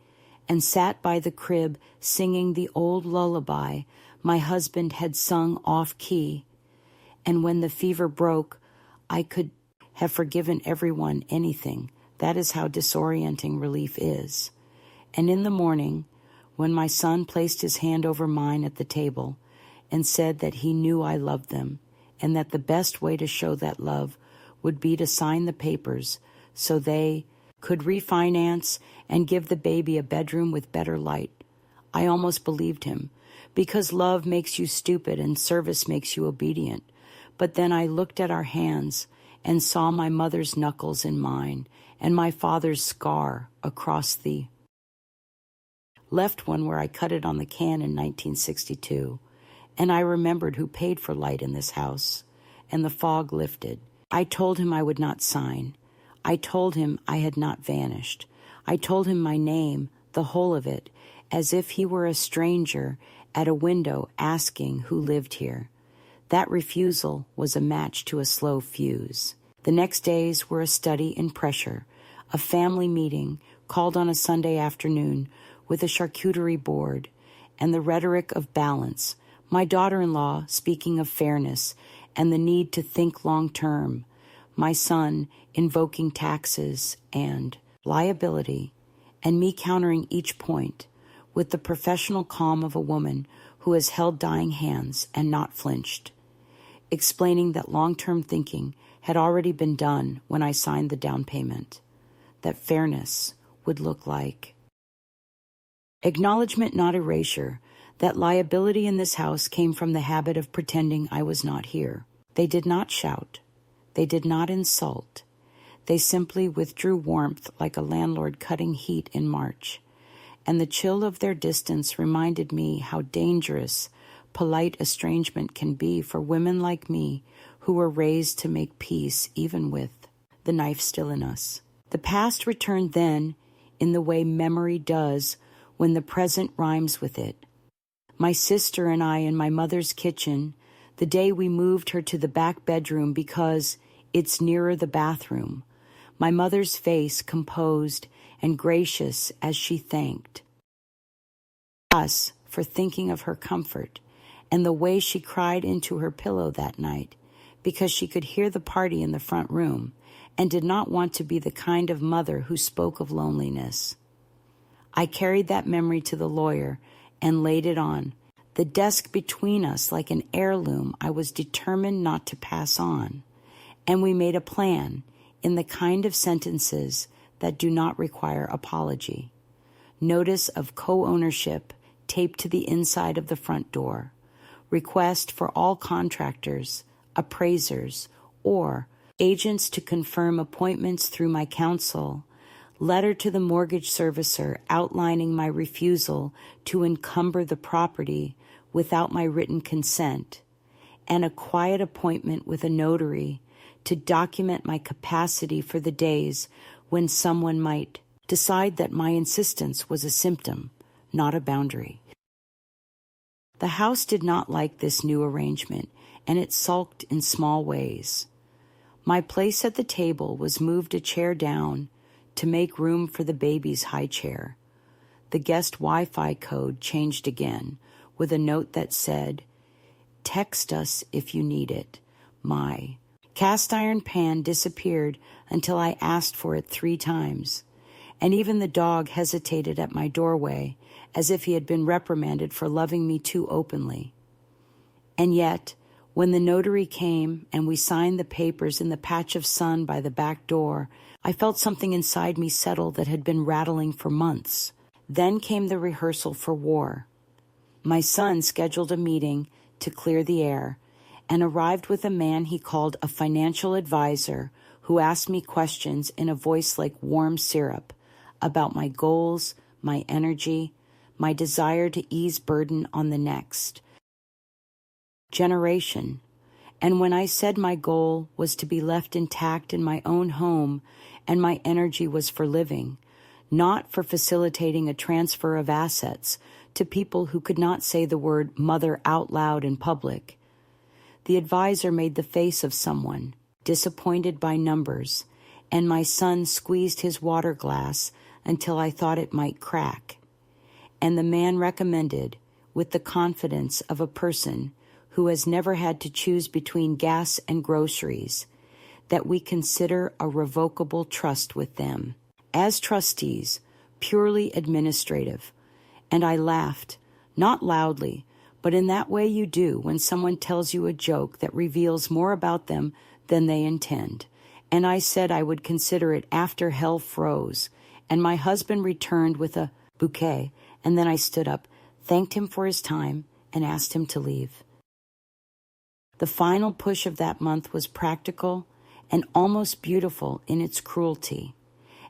and sat by the crib singing the old lullaby my husband had sung off-key. And when the fever broke, I could have forgiven everyone anything. That is how disorienting relief is. And in the morning, when my son placed his hand over mine at the table and said that he knew I loved them and that the best way to show that love would be to sign the papers so they could refinance and give the baby a bedroom with better light, I almost believed him, because love makes you stupid and service makes you obedient. But then I looked at our hands and saw my mother's knuckles in mine and my father's scar across the left one where I cut it on the can in 1962. And I remembered who paid for light in this house, and the fog lifted. I told him I would not sign. I told him I had not vanished. I told him my name, the whole of it, as if he were a stranger at a window asking who lived here. That refusal was a match to a slow fuse. The next days were a study in pressure, a family meeting called on a Sunday afternoon with a charcuterie board, and the rhetoric of balance, my daughter-in-law speaking of fairness and the need to think long-term, my son invoking taxes and liability, and me countering each point with the professional calm of a woman who has held dying hands and not flinched, explaining that long-term thinking had already been done when I signed the down payment, that fairness would look like acknowledgement, not erasure, that liability in this house came from the habit of pretending I was not here. They did not shout. They did not insult. They simply withdrew warmth like a landlord cutting heat in March. And the chill of their distance reminded me how dangerous polite estrangement can be for women like me who were raised to make peace even with the knife still in us. The past returned then in the way memory does when the present rhymes with it. My sister and I in my mother's kitchen, the day we moved her to the back bedroom because it's nearer the bathroom, my mother's face composed and gracious as she thanked us for thinking of her comfort, and the way she cried into her pillow that night because she could hear the party in the front room and did not want to be the kind of mother who spoke of loneliness. I carried that memory to the lawyer and laid it on the desk between us like an heirloom I was determined not to pass on, and we made a plan in the kind of sentences that do not require apology. Notice of co-ownership taped to the inside of the front door. Request for all contractors, appraisers, or agents to confirm appointments through my counsel. Letter to the mortgage servicer outlining my refusal to encumber the property without my written consent, and a quiet appointment with a notary to document my capacity for the days when someone might decide that my insistence was a symptom, not a boundary. The house did not like this new arrangement, and it sulked in small ways. My place at the table was moved a chair down to make room for the baby's high chair. The guest Wi-Fi code changed again with a note that said, "Text us if you need it." My cast iron pan disappeared until I asked for it 3 times, and even the dog hesitated at my doorway as if he had been reprimanded for loving me too openly. And yet, when the notary came and we signed the papers in the patch of sun by the back door, I felt something inside me settle that had been rattling for months. Then came the rehearsal for war. My son scheduled a meeting to clear the air and arrived with a man he called a financial advisor who asked me questions in a voice like warm syrup about my goals, my energy, my desire to ease burden on the next generation. And when I said my goal was to be left intact in my own home and my energy was for living, not for facilitating a transfer of assets to people who could not say the word mother out loud in public, The advisor made the face of someone, disappointed by numbers, and my son squeezed his water glass until I thought it might crack. And the man recommended, with the confidence of a person who has never had to choose between gas and groceries, that we consider a revocable trust with them. As trustees, purely administrative. And I laughed, not loudly, but in that way you do when someone tells you a joke that reveals more about them than they intend. And I said I would consider it after hell froze, and my husband returned with a bouquet, and then I stood up, thanked him for his time, and asked him to leave. The final push of that month was practical and almost beautiful in its cruelty.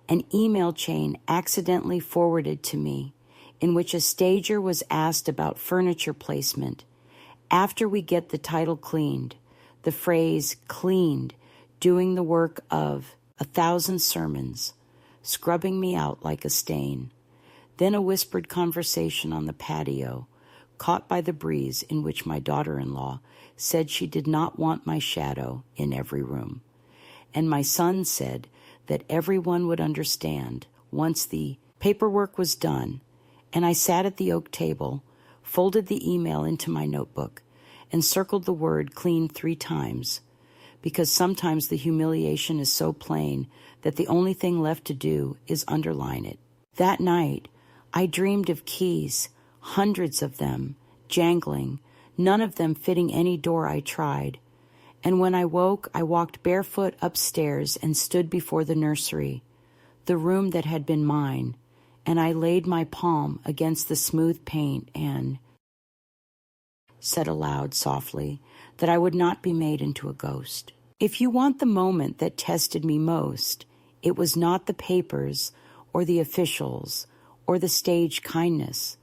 An email chain accidentally forwarded to me in which a stager was asked about furniture placement. After we get the title cleaned, the phrase cleaned, doing the work of 1,000 sermons, scrubbing me out like a stain. Then a whispered conversation on the patio, caught by the breeze, in which my daughter-in-law said she did not want my shadow in every room. And my son said that everyone would understand once the paperwork was done, and I sat at the oak table, folded the email into my notebook, and circled the word clean 3 times, because sometimes the humiliation is so plain that the only thing left to do is underline it. That night, I dreamed of keys, hundreds of them, jangling, none of them fitting any door I tried. And when I woke, I walked barefoot upstairs and stood before the nursery, the room that had been mine, and I laid my palm against the smooth paint and said aloud softly that I would not be made into a ghost. If you want the moment that tested me most, it was not the papers or the officials or the stage kindness.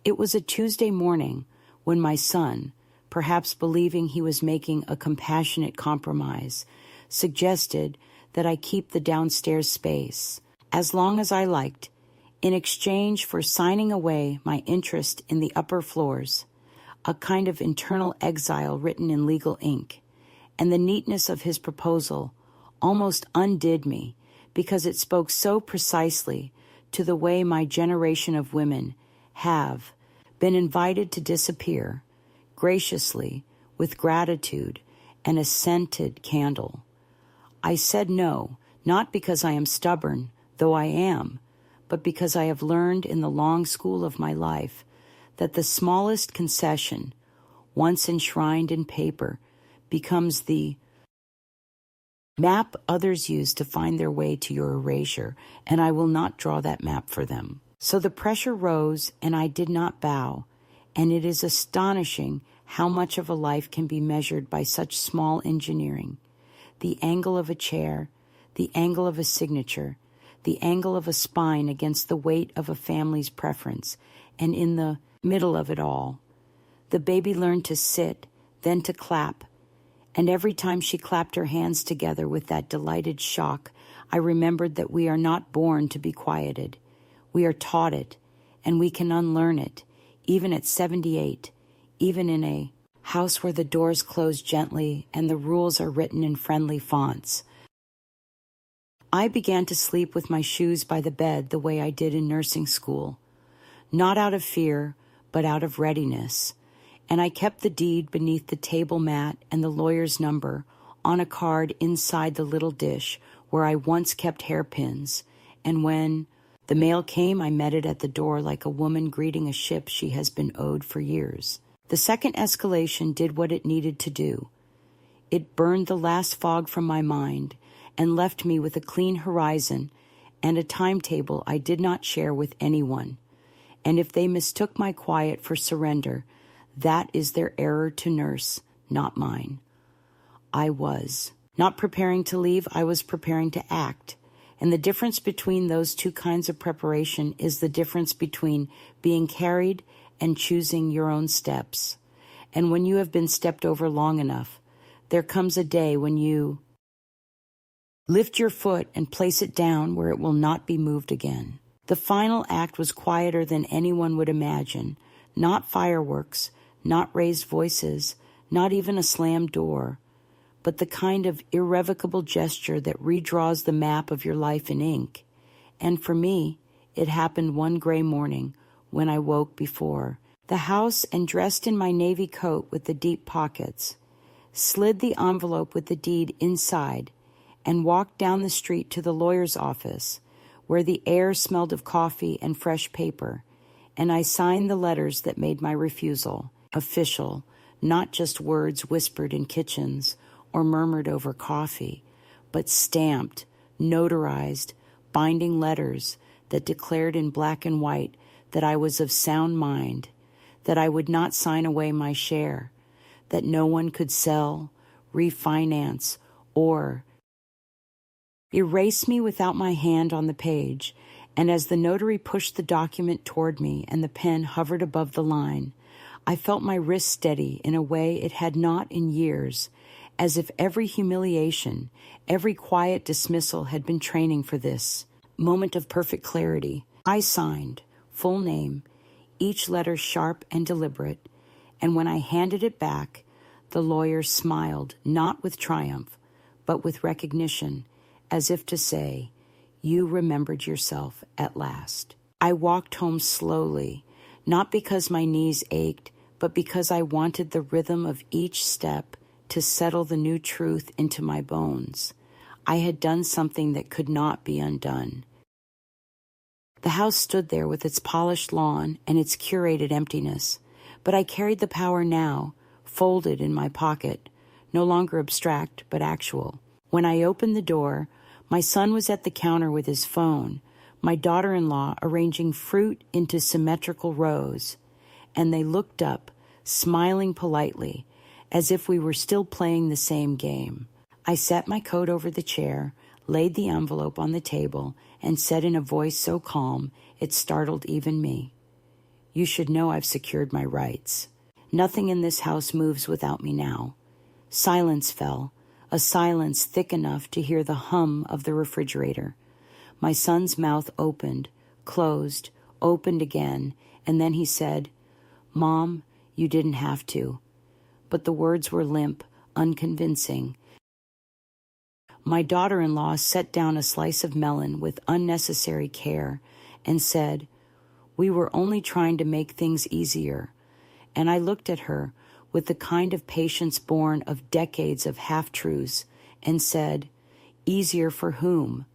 It was a Tuesday morning when my son, perhaps believing he was making a compassionate compromise, suggested that I keep the downstairs space, as long as I liked, in exchange for signing away my interest in the upper floors, a kind of internal exile written in legal ink. And the neatness of his proposal almost undid me, because it spoke so precisely to the way my generation of women have been invited to disappear, graciously, with gratitude and a scented candle. I said no, not because I am stubborn, though I am, but because I have learned in the long school of my life that the smallest concession, once enshrined in paper, becomes the map others use to find their way to your erasure, and I will not draw that map for them. So the pressure rose, and I did not bow, and it is astonishing how much of a life can be measured by such small engineering. The angle of a chair, the angle of a signature, the angle of a spine against the weight of a family's preference, and in the middle of it all, the baby learned to sit, then to clap, and every time she clapped her hands together with that delighted shock, I remembered that we are not born to be quieted. We are taught it, and we can unlearn it, even at 78, even in a house where the doors close gently and the rules are written in friendly fonts. I began to sleep with my shoes by the bed the way I did in nursing school, not out of fear, but out of readiness, and I kept the deed beneath the table mat and the lawyer's number on a card inside the little dish where I once kept hairpins, and when the mail came, I met it at the door like a woman greeting a ship she has been owed for years. The second escalation did what it needed to do. It burned the last fog from my mind and left me with a clean horizon and a timetable I did not share with anyone. And if they mistook my quiet for surrender, that is their error to nurse, not mine. I was not preparing to leave, I was preparing to act. And the difference between those two kinds of preparation is the difference between being carried and choosing your own steps. And when you have been stepped over long enough, there comes a day when you lift your foot and place it down where it will not be moved again. The final act was quieter than anyone would imagine. Not fireworks, not raised voices, not even a slammed door, but the kind of irrevocable gesture that redraws the map of your life in ink. And for me, it happened one gray morning when I woke before the house and dressed in my navy coat with the deep pockets, slid the envelope with the deed inside, and walked down the street to the lawyer's office, where the air smelled of coffee and fresh paper, and I signed the letters that made my refusal official, not just words whispered in kitchens or murmured over coffee, but stamped, notarized, binding letters that declared in black and white that I was of sound mind, that I would not sign away my share, that no one could sell, refinance, or erase me without my hand on the page. And as the notary pushed the document toward me and the pen hovered above the line, I felt my wrist steady in a way it had not in years, as if every humiliation, every quiet dismissal had been training for this moment of perfect clarity. I signed, full name, each letter sharp and deliberate, and when I handed it back, the lawyer smiled, not with triumph, but with recognition, as if to say, "You remembered yourself at last." I walked home slowly, not because my knees ached, but because I wanted the rhythm of each step to settle the new truth into my bones. I had done something that could not be undone. The house stood there with its polished lawn and its curated emptiness, but I carried the power now, folded in my pocket, no longer abstract but actual. When I opened the door, my son was at the counter with his phone, my daughter-in-law arranging fruit into symmetrical rows, and they looked up, smiling politely, as if we were still playing the same game. I set my coat over the chair, laid the envelope on the table, and said in a voice so calm it startled even me, "You should know I've secured my rights. Nothing in this house moves without me now." Silence fell, a silence thick enough to hear the hum of the refrigerator. My son's mouth opened, closed, opened again, and then he said, "Mom, you didn't have to." But the words were limp, unconvincing. My daughter-in-law set down a slice of melon with unnecessary care and said, "We were only trying to make things easier." And I looked at her with the kind of patience born of decades of half-truths and said, "Easier for whom?"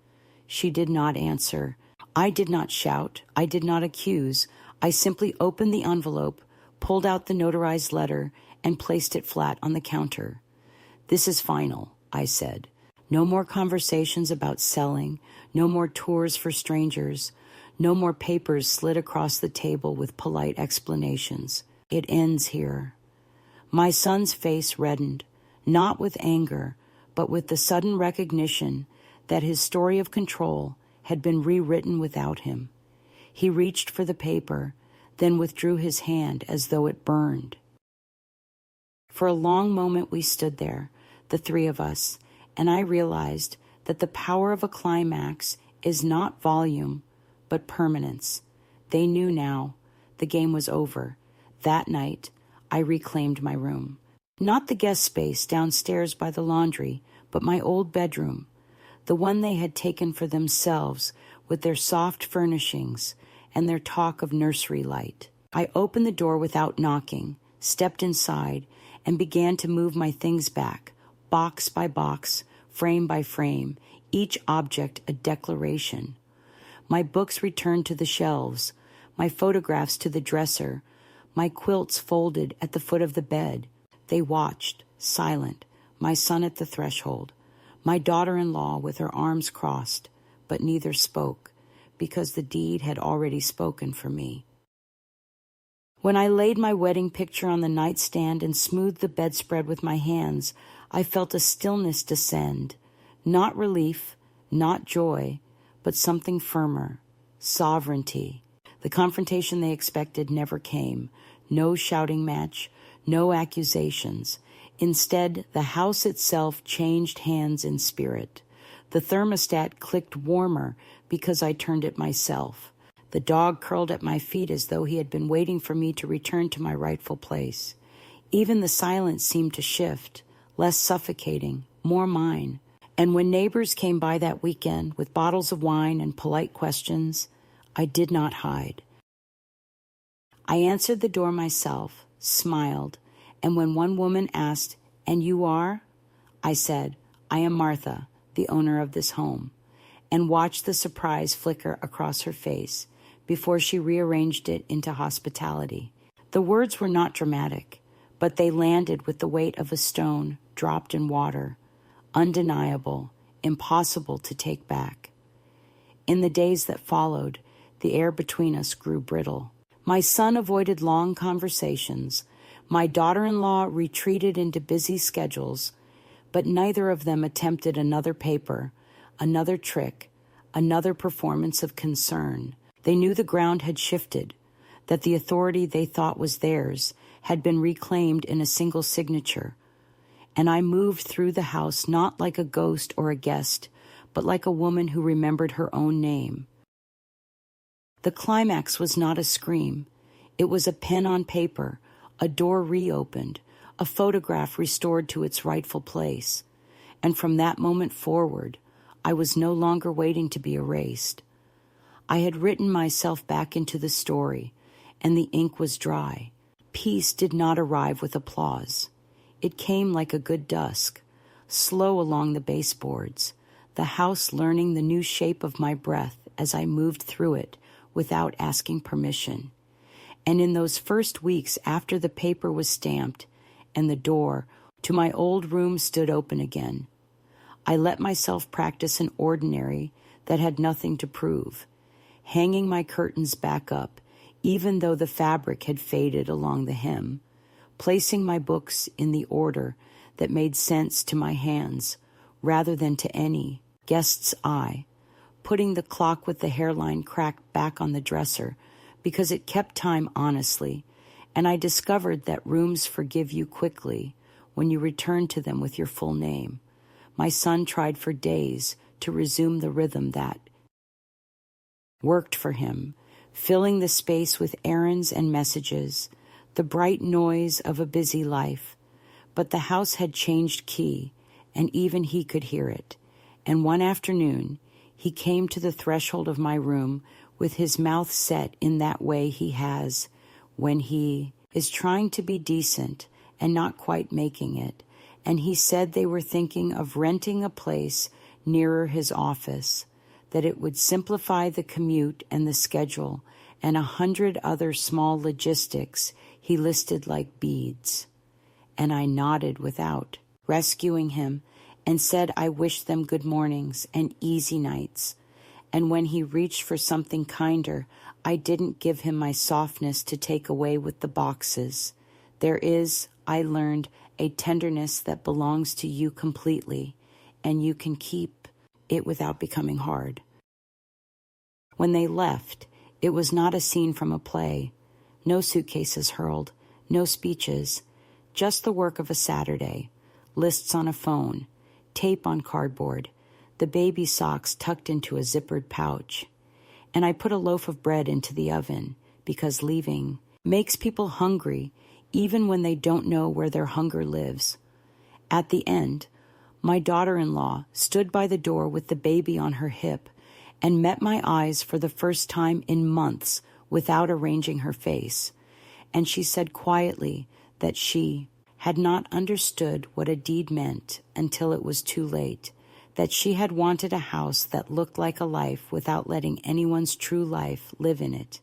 She did not answer. I did not shout. I did not accuse. I simply opened the envelope, pulled out the notarized letter, and placed it flat on the counter. "This is final," I said. "No more conversations about selling, no more tours for strangers, no more papers slid across the table with polite explanations. It ends here." My son's face reddened, not with anger, but with the sudden recognition that his story of control had been rewritten without him. He reached for the paper, then withdrew his hand as though it burned. For a long moment we stood there, the three of us, and I realized that the power of a climax is not volume, but permanence. They knew now. The game was over. That night, I reclaimed my room. Not the guest space downstairs by the laundry, but my old bedroom, the one they had taken for themselves with their soft furnishings and their talk of nursery light. I opened the door without knocking, stepped inside, and began to move my things back, box by box, frame by frame, each object a declaration. My books returned to the shelves, my photographs to the dresser, my quilts folded at the foot of the bed. They watched, silent, my son at the threshold, my daughter-in-law with her arms crossed, but neither spoke, because the deed had already spoken for me. When I laid my wedding picture on the nightstand and smoothed the bedspread with my hands, I felt a stillness descend, not relief, not joy, but something firmer, sovereignty. The confrontation they expected never came. No shouting match, no accusations. Instead, the house itself changed hands in spirit. The thermostat clicked warmer because I turned it myself. The dog curled at my feet as though he had been waiting for me to return to my rightful place. Even the silence seemed to shift, less suffocating, more mine. And when neighbors came by that weekend with bottles of wine and polite questions, I did not hide. I answered the door myself, smiled, and when one woman asked, "And you are?" I said, "I am Martha, the owner of this home," and watched the surprise flicker across her face before she rearranged it into hospitality. The words were not dramatic, but they landed with the weight of a stone dropped in water, undeniable, impossible to take back. In the days that followed, the air between us grew brittle. My son avoided long conversations. My daughter-in-law retreated into busy schedules, but neither of them attempted another paper, another trick, another performance of concern. They knew the ground had shifted, that the authority they thought was theirs had been reclaimed in a single signature, and I moved through the house not like a ghost or a guest, but like a woman who remembered her own name. The climax was not a scream. It was a pen on paper, a door reopened, a photograph restored to its rightful place. And from that moment forward, I was no longer waiting to be erased. I had written myself back into the story, and the ink was dry. Peace did not arrive with applause. It came like a good dusk, slow along the baseboards, the house learning the new shape of my breath as I moved through it without asking permission. And in those first weeks after the paper was stamped and the door to my old room stood open again, I let myself practice an ordinary that had nothing to prove, hanging my curtains back up, even though the fabric had faded along the hem, placing my books in the order that made sense to my hands rather than to any guest's eye, putting the clock with the hairline cracked back on the dresser because it kept time honestly, and I discovered that rooms forgive you quickly when you return to them with your full name. My son tried for days to resume the rhythm that worked for him, filling the space with errands and messages, the bright noise of a busy life. But the house had changed key, and even he could hear it. And one afternoon, he came to the threshold of my room with his mouth set in that way he has when he is trying to be decent and not quite making it. And he said they were thinking of renting a place nearer his office, that it would simplify the commute and the schedule and 100 other small logistics he listed like beads. And I nodded without rescuing him and said I wished them good mornings and easy nights. And when he reached for something kinder, I didn't give him my softness to take away with the boxes. There is, I learned, a tenderness that belongs to you completely, and you can keep it without becoming hard. When they left, it was not a scene from a play. No suitcases hurled, no speeches, just the work of a Saturday, lists on a phone, tape on cardboard, the baby socks tucked into a zippered pouch. And I put a loaf of bread into the oven because leaving makes people hungry even when they don't know where their hunger lives. At the end, my daughter-in-law stood by the door with the baby on her hip and met my eyes for the first time in months without arranging her face. And she said quietly that she had not understood what a deed meant until it was too late, that she had wanted a house that looked like a life without letting anyone's true life live in it.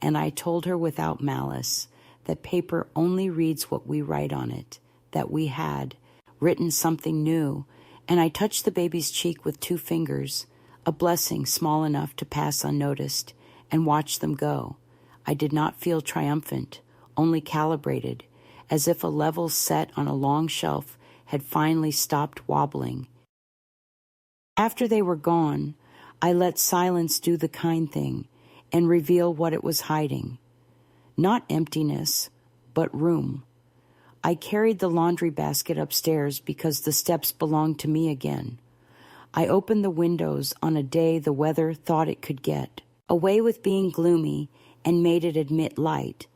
And I told her without malice that paper only reads what we write on it, that we had written something new, and I touched the baby's cheek with 2 fingers, a blessing small enough to pass unnoticed, and watched them go. I did not feel triumphant, only calibrated, as if a level set on a long shelf had finally stopped wobbling. After they were gone, I let silence do the kind thing and reveal what it was hiding. Not emptiness, but room. I carried the laundry basket upstairs because the steps belonged to me again. I opened the windows on a day the weather thought it could get, away with being gloomy, and made it admit light.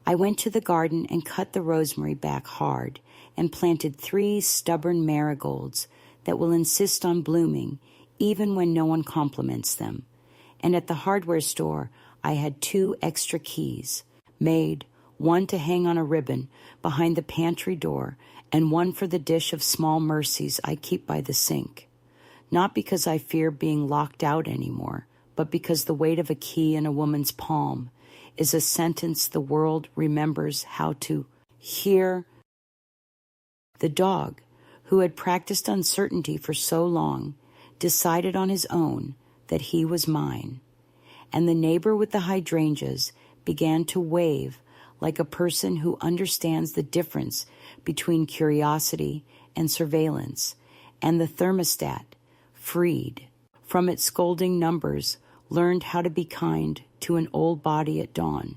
I went to the garden and cut the rosemary back hard and planted 3 stubborn marigolds that will insist on blooming even when no one compliments them. And at the hardware store, I had 2 extra keys, made, one to hang on a ribbon behind the pantry door and one for the dish of small mercies I keep by the sink. Not because I fear being locked out anymore, but because the weight of a key in a woman's palm is a sentence the world remembers how to hear. The dog, who had practiced uncertainty for so long, decided on his own that he was mine. And the neighbor with the hydrangeas began to wave like a person who understands the difference between curiosity and surveillance, and the thermostat, freed from its scolding numbers, learned how to be kind to an old body at dawn.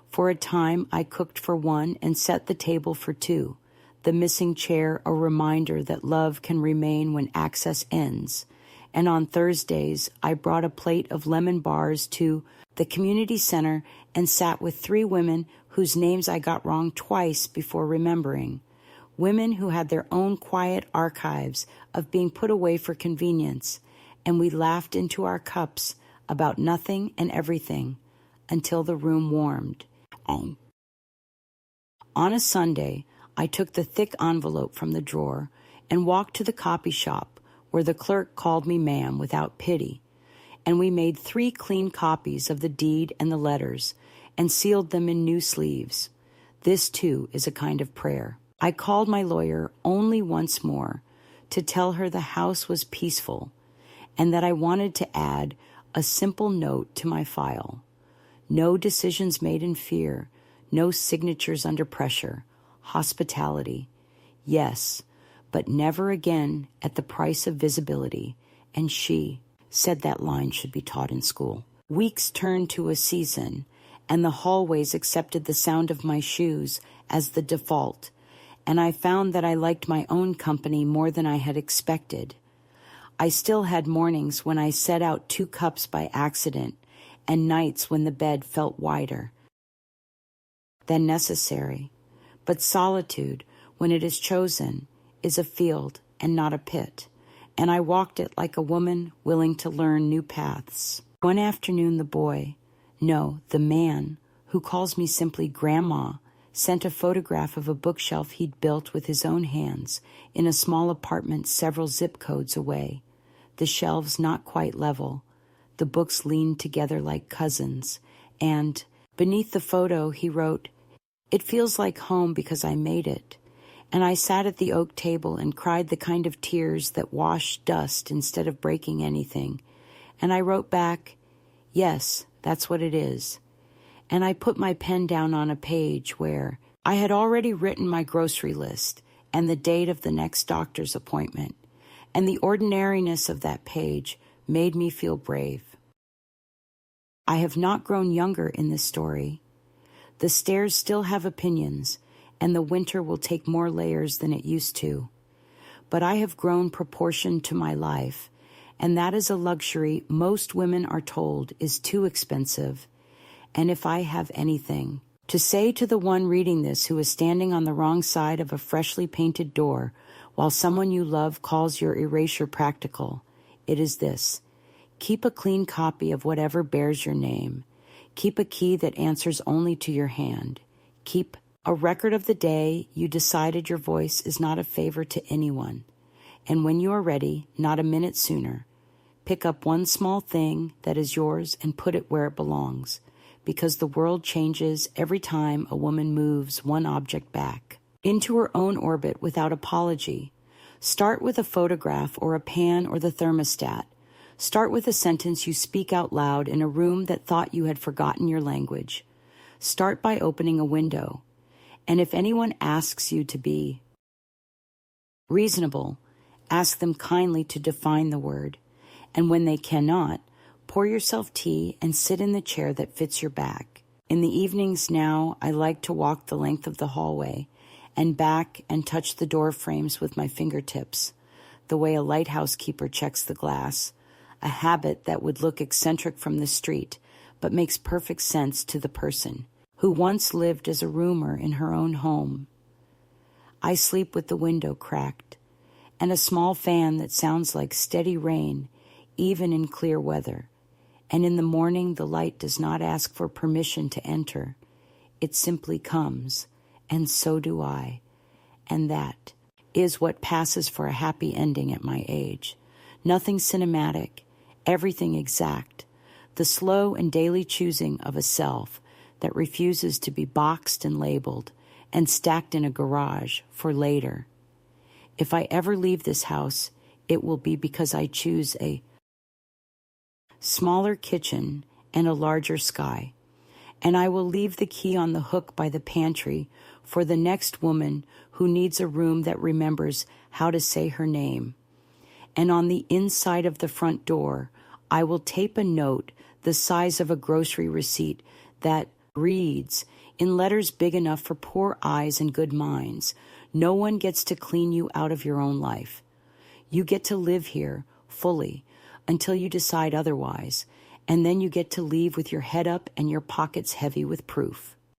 For a time I cooked for 1 and set the table for 2, the missing chair a reminder that love can remain when access ends. And on Thursdays I brought a plate of lemon bars to the community center and sat with 3 women whose names I got wrong twice before remembering. Women who had their own quiet archives of being put away for convenience, and we laughed into our cups about nothing and everything until the room warmed. On a Sunday, I took the thick envelope from the drawer and walked to the copy shop where the clerk called me ma'am without pity, and we made 3 clean copies of the deed and the letters and sealed them in new sleeves. This, too, is a kind of prayer. I called my lawyer only once more to tell her the house was peaceful and that I wanted to add a simple note to my file. No decisions made in fear, no signatures under pressure, hospitality. Yes, but never again at the price of visibility, and she said that line should be taught in school. Weeks turned to a season, and the hallways accepted the sound of my shoes as the default, and I found that I liked my own company more than I had expected. I still had mornings when I set out 2 cups by accident, and nights when the bed felt wider than necessary. But solitude, when it is chosen, is a field and not a pit, and I walked it like a woman willing to learn new paths. One afternoon the man, who calls me simply Grandma, sent a photograph of a bookshelf he'd built with his own hands in a small apartment several zip codes away. The shelves not quite level, the books leaned together like cousins, and beneath the photo he wrote, "It feels like home because I made it." And I sat at the oak table and cried the kind of tears that wash dust instead of breaking anything. And I wrote back, "Yes, that's what it is." And I put my pen down on a page where I had already written my grocery list and the date of the next doctor's appointment. And the ordinariness of that page made me feel brave. I have not grown younger in this story. The stairs still have opinions, and the winter will take more layers than it used to. But I have grown proportioned to my life, and that is a luxury most women are told is too expensive. And if I have anything to say to the one reading this who is standing on the wrong side of a freshly painted door while someone you love calls your erasure practical, it is this: keep a clean copy of whatever bears your name. Keep a key that answers only to your hand. Keep a record of the day you decided your voice is not a favor to anyone. And when you are ready, not a minute sooner, pick up one small thing that is yours and put it where it belongs, because the world changes every time a woman moves one object back into her own orbit without apology. Start with a photograph or a pan or the thermostat. Start with a sentence you speak out loud in a room that thought you had forgotten your language. Start by opening a window. And if anyone asks you to be reasonable, ask them kindly to define the word. And when they cannot, pour yourself tea and sit in the chair that fits your back. In the evenings now, I like to walk the length of the hallway and back and touch the door frames with my fingertips, the way a lighthouse keeper checks the glass, a habit that would look eccentric from the street, but makes perfect sense to the person. who once lived as a roomer in her own home. I sleep with the window cracked, and a small fan that sounds like steady rain, even in clear weather. And in the morning, the light does not ask for permission to enter. It simply comes, and so do I. And that is what passes for a happy ending at my age. Nothing cinematic, everything exact. The slow and daily choosing of a self that refuses to be boxed and labeled and stacked in a garage for later. If I ever leave this house, it will be because I choose a smaller kitchen and a larger sky. And I will leave the key on the hook by the pantry for the next woman who needs a room that remembers how to say her name. And on the inside of the front door, I will tape a note the size of a grocery receipt that reads, in letters big enough for poor eyes and good minds, no one gets to clean you out of your own life. You get to live here fully until you decide otherwise, and then you get to leave with your head up and your pockets heavy with proof.